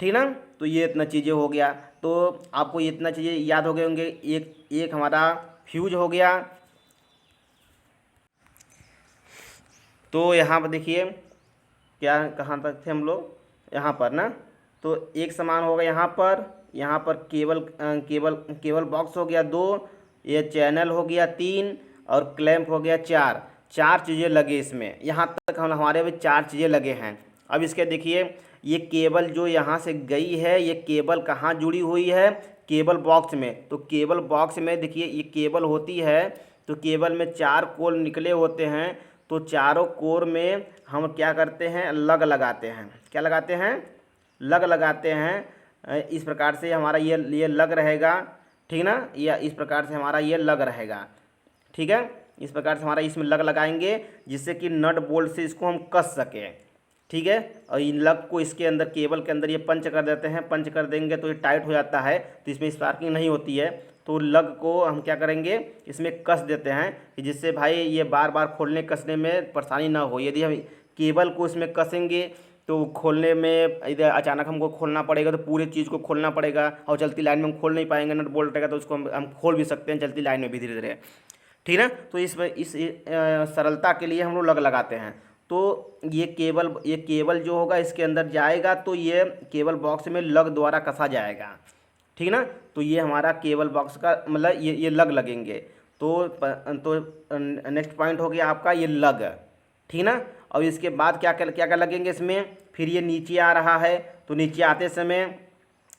ठीक ना। तो ये इतना चीज़ें हो गया। तो आपको इतना चीज़ें याद हो गए होंगे। एक हमारा फ्यूज हो गया। तो यहाँ पर देखिए क्या कहाँ तक थे हम लोग, यहाँ पर ना। तो एक सामान होगा यहाँ पर केबल बॉक्स हो गया 2, ये चैनल हो गया 3 और क्लैंप हो गया 4 चीज़ें लगे इसमें। यहाँ तक हमारे भी 4 चीज़ें लगे हैं। अब इसके देखिए ये केबल जो यहाँ से गई है, ये केबल कहाँ जुड़ी हुई है, केबल बॉक्स में। तो केबल बॉक्स में देखिए ये केबल होती है, तो केबल में 4 कोर निकले होते हैं। तो चारों कोर में हम क्या करते हैं, लग लगाते हैं। क्या लगाते हैं, लग लगाते हैं। इस प्रकार से हमारा ये लग रहेगा, ठीक ना। या इस प्रकार से हमारा ये लग रहेगा, ठीक है। इस प्रकार से हमारा इसमें लग लगाएंगे जिससे कि नट बोल्ट से इसको हम कस सकें, ठीक है। और इन लग को इसके अंदर केबल के अंदर ये पंच कर देते हैं। पंच कर देंगे तो ये टाइट हो जाता है, तो इसमें स्पार्किंग नहीं होती है। तो लग को हम क्या करेंगे, इसमें कस देते हैं कि जिससे भाई ये बार बार खोलने कसने में परेशानी ना हो। यदि हम केबल को इसमें कसेंगे तो खोलने में इधर अचानक हमको खोलना पड़ेगा तो पूरे चीज़ को खोलना पड़ेगा, और चलती लाइन में हम खोल नहीं पाएंगे, नट बोल्ट रहेगा तो उसको हम खोल भी सकते हैं चलती लाइन में भी धीरे धीरे, ठीक है ना। तो इस सरलता के लिए हम लोग लगाते हैं। तो ये केबल जो होगा इसके अंदर जाएगा तो ये केबल बॉक्स में लग द्वारा कसा जाएगा, ठीक है ना। तो ये हमारा केबल बॉक्स का मतलब ये लग लगेंगे। तो नेक्स्ट पॉइंट हो गया आपका ये लग, ठीक ना। और इसके बाद क्या क्या क्या क्या लगेंगे इसमें, फिर ये नीचे आ रहा है तो नीचे आते समय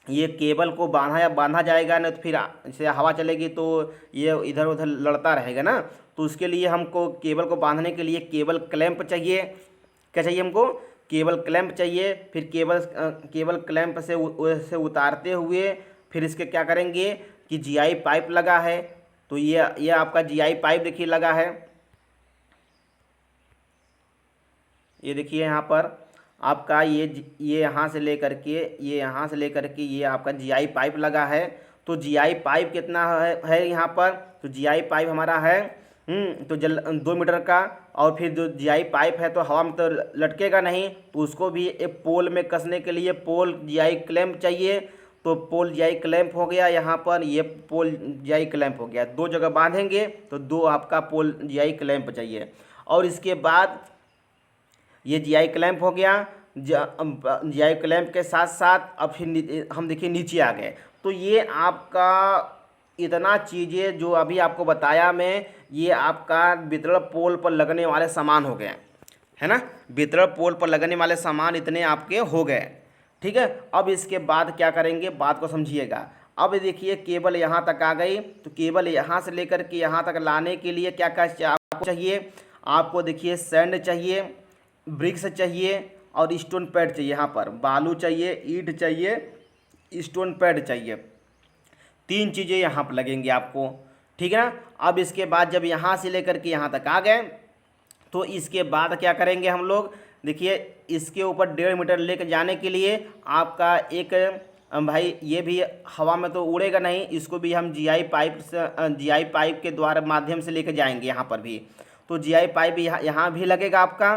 ये केबल को बांधा जाएगा, ना तो फिर जैसे हवा चलेगी तो ये इधर उधर लड़ता रहेगा ना। तो उसके लिए हमको केबल को बांधने के लिए केबल क्लैंप चाहिए। क्या चाहिए हमको, केबल क्लैंप चाहिए। फिर केबल क्लैंप से उतारते हुए फिर इसके क्या करेंगे कि जीआई पाइप लगा है, तो ये आपका जीआई पाइप देखिए लगा है। ये देखिए यहाँ पर आपका ये यहाँ से लेकर के ये आपका जीआई पाइप लगा है। तो जीआई पाइप कितना है यहाँ पर, तो जीआई पाइप हमारा है तो 2 मीटर का। और फिर जो जीआई पाइप है तो हवा में तो लटकेगा नहीं, तो उसको भी एक पोल में कसने के लिए पोल जीआई क्लैंप चाहिए। तो पोल जीआई क्लैंप हो गया यहाँ पर, ये पोल जीआई क्लैंप हो गया। 2 जगह बांधेंगे तो 2 आपका पोल जीआई क्लैंप चाहिए। और इसके बाद ये जीआई क्लैंप हो गया। जीआई क्लैंप के साथ साथ अब फिर हम देखिए नीचे आ गए। तो ये आपका इतना चीज़ें जो अभी आपको बताया मैं, ये आपका वितरण पोल पर लगने वाले सामान हो गए, है ना। वितरण पोल पर लगने वाले सामान इतने आपके हो गए, ठीक है। अब इसके बाद क्या करेंगे, बात को समझिएगा। अब देखिए केबल यहाँ तक आ गई, तो केबल यहाँ से लेकर के यहाँ तक लाने के लिए क्या क्या आपको चाहिए, आपको देखिए सैंड चाहिए, ब्रिक्स चाहिए और स्टोन पैड चाहिए। यहाँ पर बालू चाहिए, ईंट चाहिए, स्टोन पैड चाहिए। 3 चीज़ें यहाँ पर लगेंगी आपको, ठीक है ना। अब इसके बाद जब यहाँ से लेकर के यहाँ तक आ गए तो इसके बाद क्या करेंगे हम लोग, देखिए इसके ऊपर 1.5 मीटर लेकर जाने के लिए आपका एक भाई ये भी हवा में तो उड़ेगा नहीं, इसको भी हम जीआई पाइप के द्वारा माध्यम से लेकर जाएंगे यहाँ पर भी। तो जीआई पाइप यहाँ भी लगेगा आपका,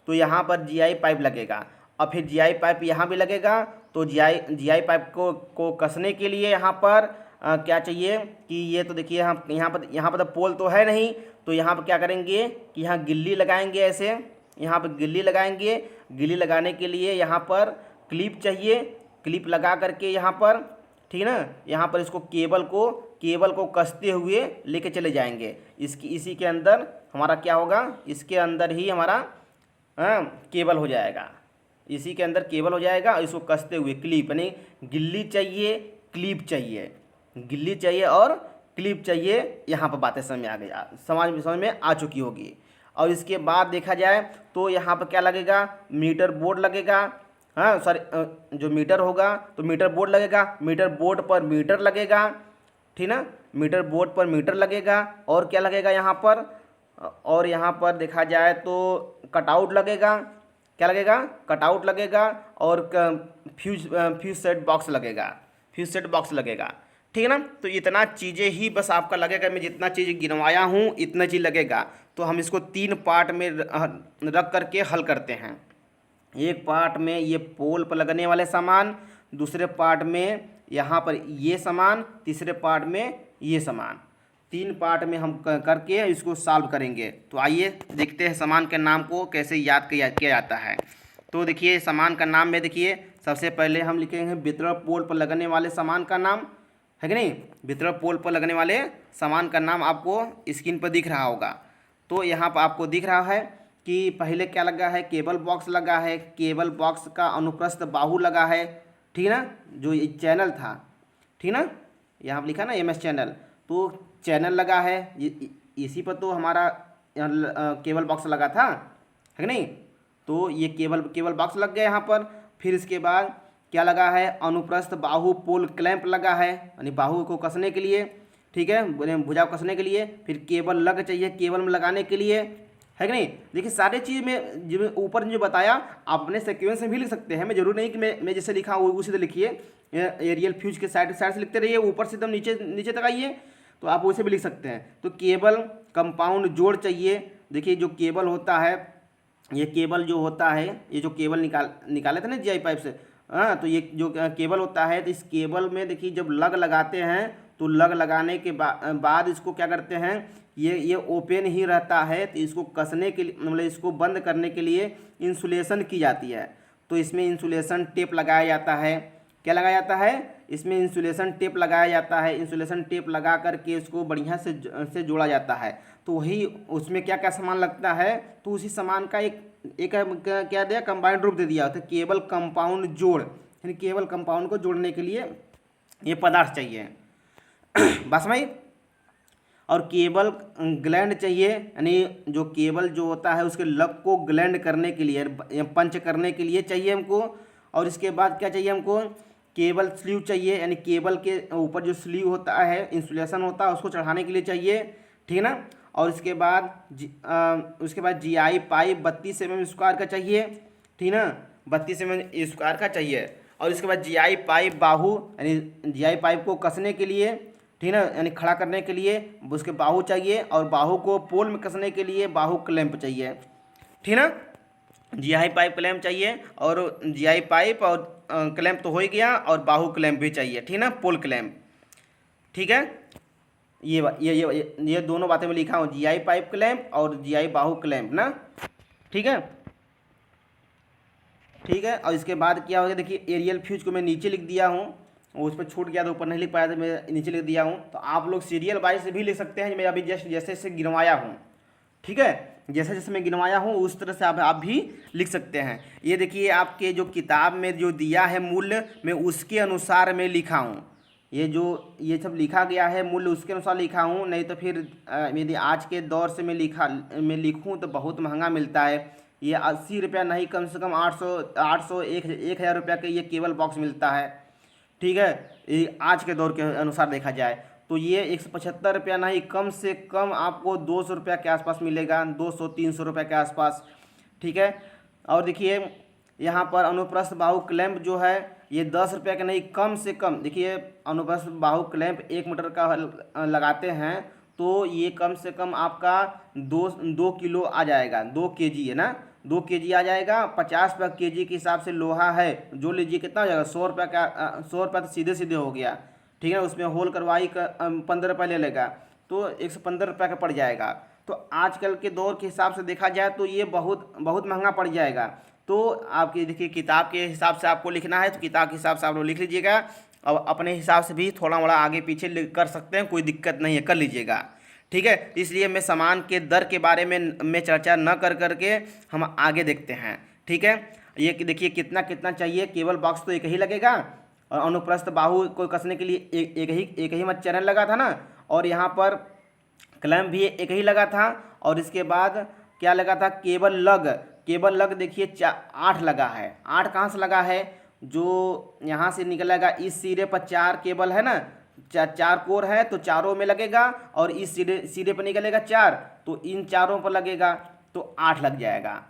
तो यहाँ पर जीआई पाइप लगेगा। और फिर जीआई पाइप यहाँ भी लगेगा। तो जीआई पाइप को कसने के लिए यहाँ पर क्या चाहिए कि ये तो देखिए हम यहाँ पर तो पोल तो है नहीं, तो यहाँ पर क्या करेंगे कि यहाँ गिल्ली लगाएंगे, ऐसे यहाँ पर गिल्ली लगाएंगे। गिल्ली लगाने के लिए यहाँ पर क्लिप चाहिए, क्लिप लगा करके यहाँ पर, ठीक है ना, यहाँ पर इसको केबल को कसते हुए लेके चले जाएंगे। इसी के अंदर हमारा क्या होगा, इसके अंदर ही हमारा केबल हो जाएगा, इसी के अंदर केबल हो जाएगा। इसको कसते हुए क्लिप, यानी गिल्ली चाहिए, क्लिप चाहिए, गिल्ली चाहिए और क्लिप चाहिए। यहाँ पर बातें समझ में आ गई, समझ में आ चुकी होगी। और इसके बाद देखा जाए तो यहाँ पर क्या लगेगा, मीटर बोर्ड लगेगा। हाँ सॉरी, जो मीटर होगा तो मीटर बोर्ड लगेगा, मीटर बोर्ड पर मीटर लगेगा, ठीक ना, मीटर बोर्ड पर मीटर लगेगा। और क्या लगेगा यहाँ पर, और यहाँ पर देखा जाए तो कटआउट लगेगा। क्या लगेगा, कटआउट लगेगा। और फ्यूज सेट बॉक्स लगेगा, ठीक है ना। तो इतना चीज़ें ही बस आपका लगेगा, मैं जितना चीज़ गिनवाया हूँ इतना चीज़ लगेगा। तो हम इसको 3 पार्ट में रख करके हल करते हैं। एक पार्ट में ये पोल पर लगने वाले सामान, दूसरे पार्ट में यहाँ पर ये सामान, तीसरे पार्ट में ये सामान। 3 पार्ट में हम करके इसको सॉल्व करेंगे। तो आइए देखते हैं सामान के नाम को कैसे याद किया जाता है। तो देखिए सामान का नाम में देखिए सबसे पहले हम लिखेंगे वितरण पोल पर लगने वाले सामान का नाम, है कि नहीं। वितरण पोल पर लगने वाले सामान का नाम आपको स्क्रीन पर दिख रहा होगा। तो यहाँ पर आपको दिख रहा है कि पहले क्या लगा है, केबल बॉक्स लगा है। केबल बॉक्स का अनुप्रस्थ बाहु लगा है, ठीक है ना, जो चैनल था, ठीक ना, यहाँ पर लिखा ना MS चैनल, तो चैनल लगा है। इसी पर तो हमारा केबल बॉक्स लगा था, है कि नहीं। तो ये केबल बॉक्स लग गया यहाँ पर। फिर इसके बाद क्या लगा है, अनुप्रस्थ बाहु पोल क्लैंप लगा है, यानी बाहु को कसने के लिए, ठीक है, भुजा को कसने के लिए। फिर केबल लग चाहिए केबल में लगाने के लिए, है कि नहीं। देखिए सारे चीज़ में जो ऊपर जो बताया आप अपने सिक्वेंस में भी लिख सकते हैं। मैं जरूर नहीं कि मैं जैसे लिखा हूँ उसी तरह लिखिए। एरियल फ्यूज के साइड से लिखते रहिए, ऊपर से एकदम नीचे तक आइए, तो आप वैसे भी लिख सकते हैं। तो केबल कंपाउंड जोड़ चाहिए। देखिए जो केबल होता है ये केबल जो होता है, ये जो केबल निकाले थे ना जीआई पाइप से, हाँ, तो ये जो केबल होता है, तो इस केबल में देखिए जब लग लगाते हैं तो लग लगाने के बाद इसको क्या करते हैं, ये ओपन ही रहता है, तो इसको कसने के लिए, मतलब इसको बंद करने के लिए इंसुलेशन की जाती है। तो इसमें इंसुलेशन टेप लगाया जाता है। क्या लगाया जाता है? इसमें इंसुलेशन टेप लगाया जाता है। इंसुलेशन टेप लगा करके इसको बढ़िया से जोड़ा जाता है। तो वही उसमें क्या क्या सामान लगता है, तो उसी सामान का एक क्या दिया, कंबाइंड रूप दे दिया होता है, केबल कंपाउंड जोड़, यानी केबल कंपाउंड को जोड़ने के लिए ये पदार्थ चाहिए। बस भाई, और केबल ग्लैंड चाहिए, यानी जो केबल जो होता है उसके लग को ग्लैंड करने के लिए, पंच करने के लिए चाहिए हमको। और इसके बाद क्या चाहिए हमको, केबल स्लीव चाहिए, यानी केबल के ऊपर जो स्लीव होता है, इंसुलेशन होता है, उसको चढ़ाने के लिए चाहिए, ठीक है ना। और उसके बाद जीआई पाइप 32 mm² का चाहिए, ठीक ना, 32 mm² का चाहिए। और इसके बाद जीआई पाइप बाहू, यानी जीआई पाइप को कसने के लिए, ठीक ना, यानी खड़ा करने के लिए उसके बाहू चाहिए। और बाहू को पोल में कसने के लिए बाहू क्लैंप चाहिए, ठीक ना। जीआई पाइप क्लैंप चाहिए, और जीआई पाइप और क्लैंप तो हो ही गया, और बाहू क्लैंप भी चाहिए, ठीक ना, पोल क्लैंप, ठीक है। ये दोनों बातें मैं लिखा हूँ, जीआई पाइप क्लैंप और जीआई बाहू क्लैंप ना, ठीक है, ठीक है। और इसके बाद क्या हो गया, देखिए एरियल फ्यूज को मैं नीचे लिख दिया हूँ, उस पर छूट गया तो ऊपर नहीं लिख पाया था, मैं नीचे लिख दिया हूँ। तो आप लोग सीरियल वाइज से भी लिख सकते हैं, मैं अभी जैसे जैसे गिनवाया हूँ, ठीक है, जैसे जैसे मैं गिनवाया हूँ उस तरह से आप भी लिख सकते हैं। ये देखिए आपके जो किताब में जो दिया है मूल्य, मैं उसके अनुसार मैं लिखा हूँ। ये सब लिखा गया है, मूल्य उसके अनुसार लिखा हूँ, नहीं तो फिर यदि आज के दौर से मैं लिखूँ तो बहुत महंगा मिलता है। ये 80 रुपया नहीं, कम से कम 800 1,000 रुपया का ये केबल बॉक्स मिलता है, ठीक है। ये आज के दौर के अनुसार देखा जाए तो ये 175 रुपया नहीं, कम से कम आपको 200 रुपया के आसपास मिलेगा, 200-300 रुपये के आसपास, ठीक है। और देखिए यहाँ पर अनुप्रस्थ बाहु क्लैंप जो है ये 10 रुपये का नहीं, कम से कम, देखिए अनुप्रस्थ बाहु क्लैंप 1 मीटर का लगाते हैं तो ये कम से कम आपका 2 किलो आ जाएगा, 2 kg है ना, 2 kg आ जाएगा। 50 रुपये kg के हिसाब से लोहा है, जो लीजिए कितना हो जाएगा, 100 रुपये का, 100 रुपये तो सीधे सीधे हो गया, ठीक है। उसमें होल करवाई का 15 रुपये ले लेगा, तो 115 रुपये का पड़ जाएगा। तो आजकल के दौर के हिसाब से देखा जाए तो ये बहुत बहुत महंगा पड़ जाएगा। तो आपकी देखिए किताब के हिसाब से आपको लिखना है तो किताब के हिसाब से आप लोग लिख लीजिएगा, और अपने हिसाब से भी थोड़ा मोड़ा आगे पीछे कर सकते हैं, कोई दिक्कत नहीं है, कर लीजिएगा, ठीक है। इसलिए मैं सामान के दर के बारे में चर्चा न कर करके हम आगे देखते हैं, ठीक है। ये देखिए कितना कितना चाहिए, केबल बॉक्स तो एक ही लगेगा, और अनुप्रस्थ बाहु को कसने के लिए एक ही मत चैनल लगा था ना, और यहाँ पर क्लैंप भी एक ही लगा था। और इसके बाद क्या लगा था, केबल लग देखिए 8 लगा है। 8 कहाँ से लगा है, जो यहाँ से निकलेगा इस सिरे पर 4 केबल है ना, 4 कोर है तो चारों में लगेगा, और इस सिरे पर निकलेगा 4 तो इन चारों पर लगेगा, तो 8 लग जाएगा,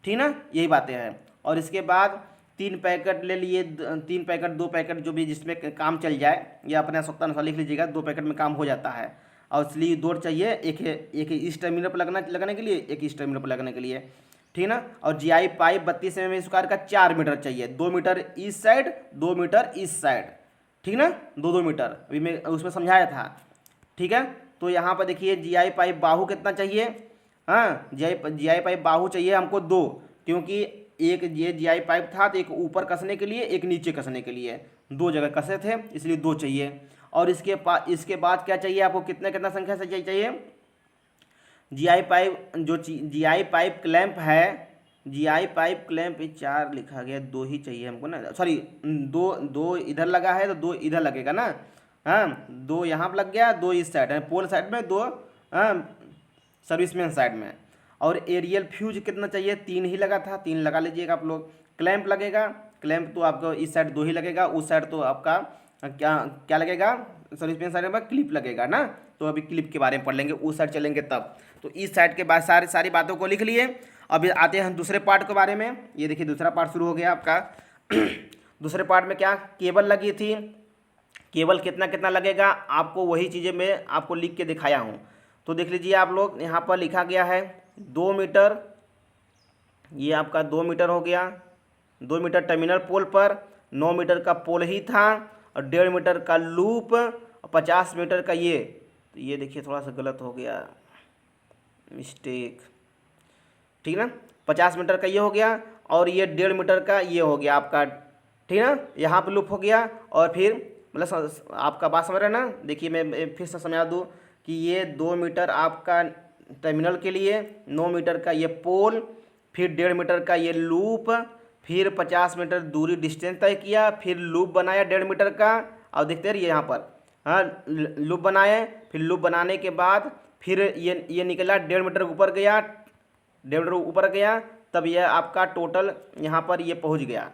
ठीक ना, यही बातें हैं। और इसके बाद 3 पैकेट ले लिए, 3 पैकेट 2 पैकेट जो भी जिसमें काम चल जाए, या अपने आवश्यकता अनुसार लिख लीजिएगा, 2 पैकेट में काम हो जाता है। और स्लीव 2 चाहिए, एक इस टर्मिनल पर लगाने के लिए, एक इस टर्मिनल पर लगाने के लिए, ठीक ना। और जीआई पाइप 32 mm² का 4 मीटर चाहिए, 2 मीटर इस साइड, 2 मीटर इस साइड, ठीक ना, 2-2 मीटर, अभी मैं उसमें समझाया था, ठीक है। तो यहाँ पर देखिए जीआई पाइप बाहू कितना चाहिए, हाँ, जीआई पाइप बाहू चाहिए हमको 2, क्योंकि एक ये जीआई पाइप था तो एक ऊपर कसने के लिए, एक नीचे कसने के लिए, 2 जगह कसे थे, इसलिए 2 चाहिए। और इसके बाद क्या चाहिए आपको, कितना संख्या से चाहिए, जीआई पाइप, जो जीआई पाइप क्लैंप है, जीआई पाइप क्लैंप 4 लिखा गया, 2 ही चाहिए हमको ना, सॉरी, 2 इधर लगा है तो 2 इधर लगेगा ना, हाँ, 2 यहाँ पर लग गया, 2 इस साइड है, पोल साइड में, 2 सर्विसमैन साइड में। और एरियल फ्यूज कितना चाहिए, 3 ही लगा था, 3 लगा लीजिएगा आप लोग। क्लैंप लगेगा, क्लैंप तो आपको इस साइड 2 ही लगेगा, उस साइड तो आपका क्या लगेगा, सर्विसमैन साइड में क्लिप लगेगा ना, तो अभी क्लिप के बारे में पढ़ लेंगे, उस साइड चलेंगे तब। तो इस साइड के बाद सारी बातों को लिख लिए। अब आते हैं दूसरे पार्ट के बारे में। ये देखिए दूसरा पार्ट शुरू हो गया आपका। दूसरे पार्ट में क्या, केबल लगी थी, केबल कितना कितना लगेगा आपको, वही चीज़ें मैं आपको लिख के दिखाया हूँ। तो देख लीजिए आप लोग, यहाँ पर लिखा गया है 2 मीटर ये आपका 2 मीटर हो गया, 2 मीटर टर्मिनल पोल पर, 9 मीटर का पोल ही था, और 1.5 मीटर का लूप, और 50 मीटर का ये, तो ये देखिए थोड़ा सा गलत हो गया, मिस्टेक, ठीक ना। 50 मीटर का ये हो गया, और ये 1.5 मीटर का ये हो गया आपका, ठीक ना। यहाँ पे लूप हो गया, और फिर मतलब आपका बात समझ रहे हैं ना। देखिए मैं फिर से समझा दूँ कि ये 2 मीटर आपका टर्मिनल के लिए, 9 मीटर का ये पोल, फिर 1.5 मीटर का ये लूप, फिर 50 मीटर दूरी डिस्टेंस तय किया, फिर लूप बनाया 1.5 मीटर का, और देखते रहिए यहाँ पर, हाँ लूप बनाए, फिर लूप बनाने के बाद फिर ये निकला 1.5 मीटर ऊपर गया, 1.5 मीटर ऊपर गया, तब यह आपका टोटल यहाँ पर ये पहुँच गया,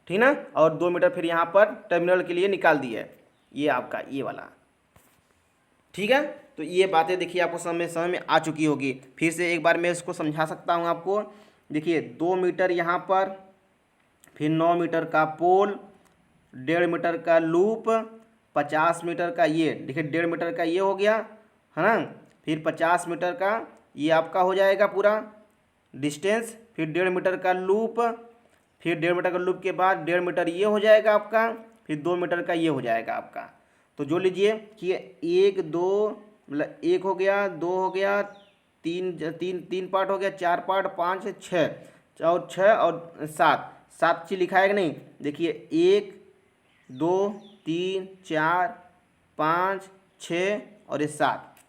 ठीक ना। और 2 मीटर फिर यहाँ पर टर्मिनल के लिए निकाल दिए, ये आपका ये वाला, ठीक है। तो ये बातें देखिए आपको समझ में आ चुकी होगी। फिर से एक बार मैं इसको समझा सकता हूँ आपको। देखिए 2 मीटर यहाँ पर, फिर 9 मीटर का पोल, 1.5 मीटर का लूप, 50 मीटर का ये, देखिए 1.5 मीटर का ये हो गया, है ना। फिर 50 मीटर का ये आपका हो जाएगा पूरा डिस्टेंस, फिर 1.5 मीटर का लूप, फिर 1.5 मीटर का लूप के बाद 1.5 मीटर ये हो जाएगा आपका, फिर 2 मीटर का ये हो जाएगा आपका। तो जो लीजिए कि 1 2 मतलब 1 हो गया, 2 हो गया, 3 पार्ट हो गया, 4 पार्ट, 5 6, और 6 और 7, 7 चीज लिखा है कि नहीं। देखिए 1 2 3 4 5 6 और ये 7,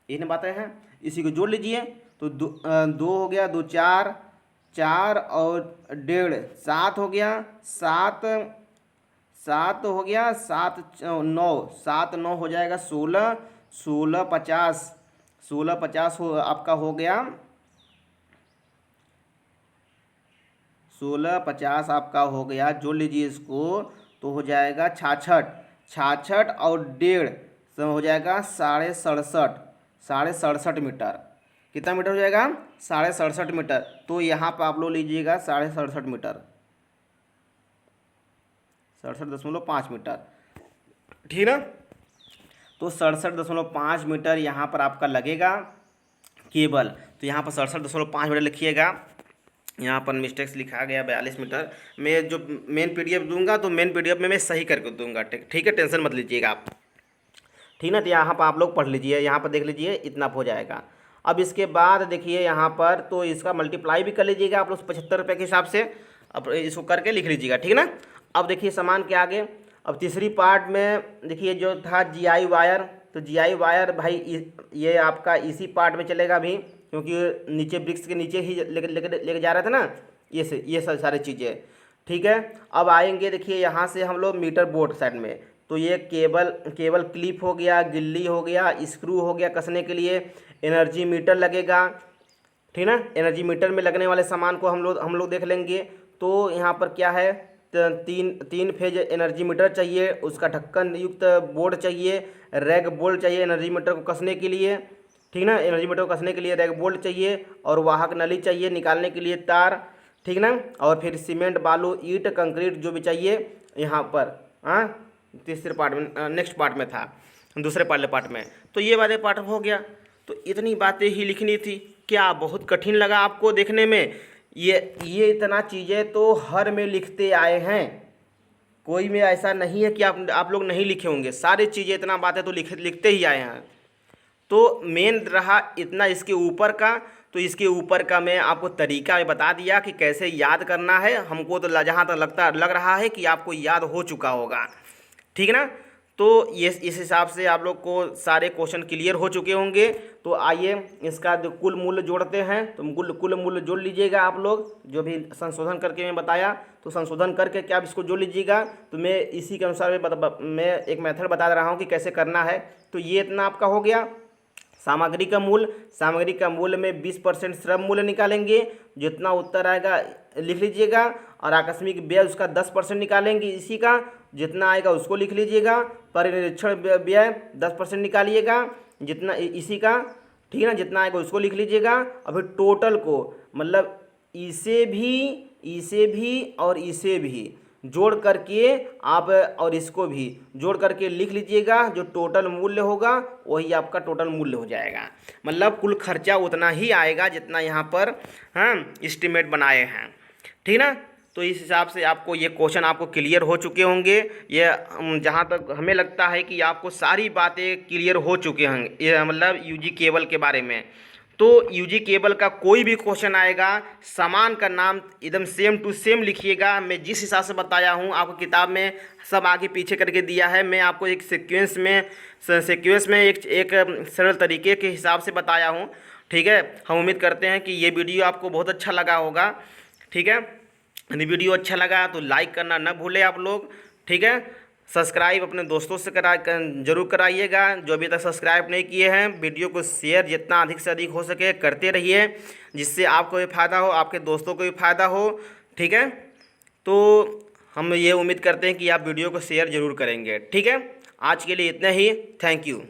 ये बातें हैं। इसी को जोड़ लीजिए, तो 2 हो गया, 2 4, 4 और 1.5 7 हो गया, 7 7 हो गया, 7 9, 7 9 हो जाएगा 16, 16 50, 16 50 हो आपका हो गया, 16 50 आपका हो गया, जोड़ लीजिए इसको, तो हो जाएगा 66, 66 और 1.5 तो हो जाएगा 67.5, 67.5 मीटर। कितना मीटर हो जाएगा? 67.5 मीटर। तो यहाँ पर आप लोग लीजिएगा 67.5 मीटर, 67.5 मीटर, ठीक ना। तो 67.5 मीटर यहाँ पर आपका लगेगा केबल। तो यहाँ पर 67.5 मीटर लिखिएगा। यहाँ पर मिस्टेक्स लिखा गया 42 मीटर। मैं जो मेन पीडीएफ दूंगा तो मेन पीडीएफ में मैं सही करके दूंगा, ठीक है, टेंशन मत लीजिएगा आप, ठीक ना। तो यहाँ पर आप लोग पढ़ लीजिए, यहाँ पर देख लीजिए, इतना हो जाएगा। अब इसके बाद देखिए यहाँ पर, तो इसका मल्टीप्लाई भी कर लीजिएगा आप लोग 75 रुपये के हिसाब से, अब इसको करके लिख लीजिएगा, ठीक ना। अब देखिए सामान के आगे, अब तीसरी पार्ट में देखिए जो था जीआई वायर, तो जीआई वायर भाई ये आपका इसी पार्ट में चलेगा अभी, क्योंकि नीचे ब्रिक्स के नीचे ही लेके जा रहे थे ना, ये सारी चीज़ें, ठीक है। अब आएंगे देखिए यहाँ से हम लोग मीटर बोर्ड साइड में, तो ये केबल क्लिप हो गया, गिल्ली हो गया, स्क्रू हो गया कसने के लिए, एनर्जी मीटर लगेगा, ठीक ना। एनर्जी मीटर में लगने वाले सामान को हम लोग देख लेंगे। तो यहाँ पर क्या है, तीन फेज एनर्जी मीटर चाहिए, उसका ढक्कन युक्त बोर्ड चाहिए, रैग बोल्ट चाहिए एनर्जी मीटर को कसने के लिए, ठीक ना। एनर्जी मीटर को कसने के लिए रैग बोल्ट चाहिए, और वाहक नली चाहिए निकालने के लिए तार, ठीक ना। और फिर सीमेंट बालू ईंट कंक्रीट जो भी चाहिए यहाँ पर, हाँ तीसरे पार्ट में, नेक्स्ट पार्ट में था, दूसरे पार्ट में। तो ये वाले पार्ट हो गया। तो इतनी बातें ही लिखनी थी। क्या बहुत कठिन लगा आपको देखने में? ये इतना चीज़ें तो हर में लिखते आए हैं, कोई में ऐसा नहीं है कि आप लोग नहीं लिखे होंगे, सारी चीज़ें इतना बातें तो लिखते ही आए हैं। तो मेन रहा इतना इसके ऊपर का, तो इसके ऊपर का मैं आपको तरीका बता दिया कि कैसे याद करना है। हमको तो जहाँ तक लग रहा है कि आपको याद हो चुका होगा, ठीक ना। तो ये इस हिसाब से आप लोग को सारे क्वेश्चन क्लियर हो चुके होंगे। तो आइए इसका जो कुल मूल्य जोड़ते हैं, तो कुल मूल्य जोड़ लीजिएगा आप लोग, जो भी संशोधन करके मैं बताया, तो संशोधन करके क्या आप इसको जोड़ लीजिएगा। तो मैं इसी के अनुसार मैं एक मेथड बता रहा हूँ कि कैसे करना है। तो ये इतना आपका हो गया सामग्री का मूल्य में 20% श्रम मूल्य निकालेंगे, जितना उत्तर आएगा लिख लीजिएगा। और आकस्मिक व्यय उसका 10% निकालेंगे, इसी का जितना आएगा उसको लिख लीजिएगा। परिनिरीक्षण व्यय 10% निकालिएगा, जितना इसी का, ठीक है ना, जितना आएगा उसको लिख लीजिएगा। और फिर टोटल को मतलब इसे भी और इसे भी जोड़ करके आप और इसको भी जोड़ करके लिख लीजिएगा। जो टोटल मूल्य होगा वही आपका टोटल मूल्य हो जाएगा। मतलब कुल खर्चा उतना ही आएगा जितना यहाँ पर एस्टीमेट बनाए हैं, ठीक ना। तो इस हिसाब से आपको ये क्वेश्चन आपको क्लियर हो चुके होंगे। ये जहाँ तक हमें लगता है कि आपको सारी बातें क्लियर हो चुके होंगे, ये मतलब यूजी केबल के बारे में। तो यूजी केबल का कोई भी क्वेश्चन आएगा, सामान का नाम एकदम सेम टू सेम लिखिएगा। मैं जिस हिसाब से बताया हूँ आपको किताब में सब आगे पीछे करके दिया है। मैं आपको एक सीक्वेंस में एक सरल तरीके के हिसाब से बताया हूँ, ठीक है। हम उम्मीद करते हैं कि ये वीडियो आपको बहुत अच्छा लगा होगा, ठीक है। यदि वीडियो अच्छा लगा तो लाइक करना न भूलें आप लोग, ठीक है। सब्सक्राइब अपने दोस्तों से जरूर कराइएगा जो अभी तक सब्सक्राइब नहीं किए हैं। वीडियो को शेयर जितना अधिक से अधिक हो सके करते रहिए, जिससे आपको भी फ़ायदा हो, आपके दोस्तों को भी फ़ायदा हो, ठीक है। तो हम ये उम्मीद करते हैं कि आप वीडियो को शेयर ज़रूर करेंगे, ठीक है। आज के लिए इतना ही, थैंक यू।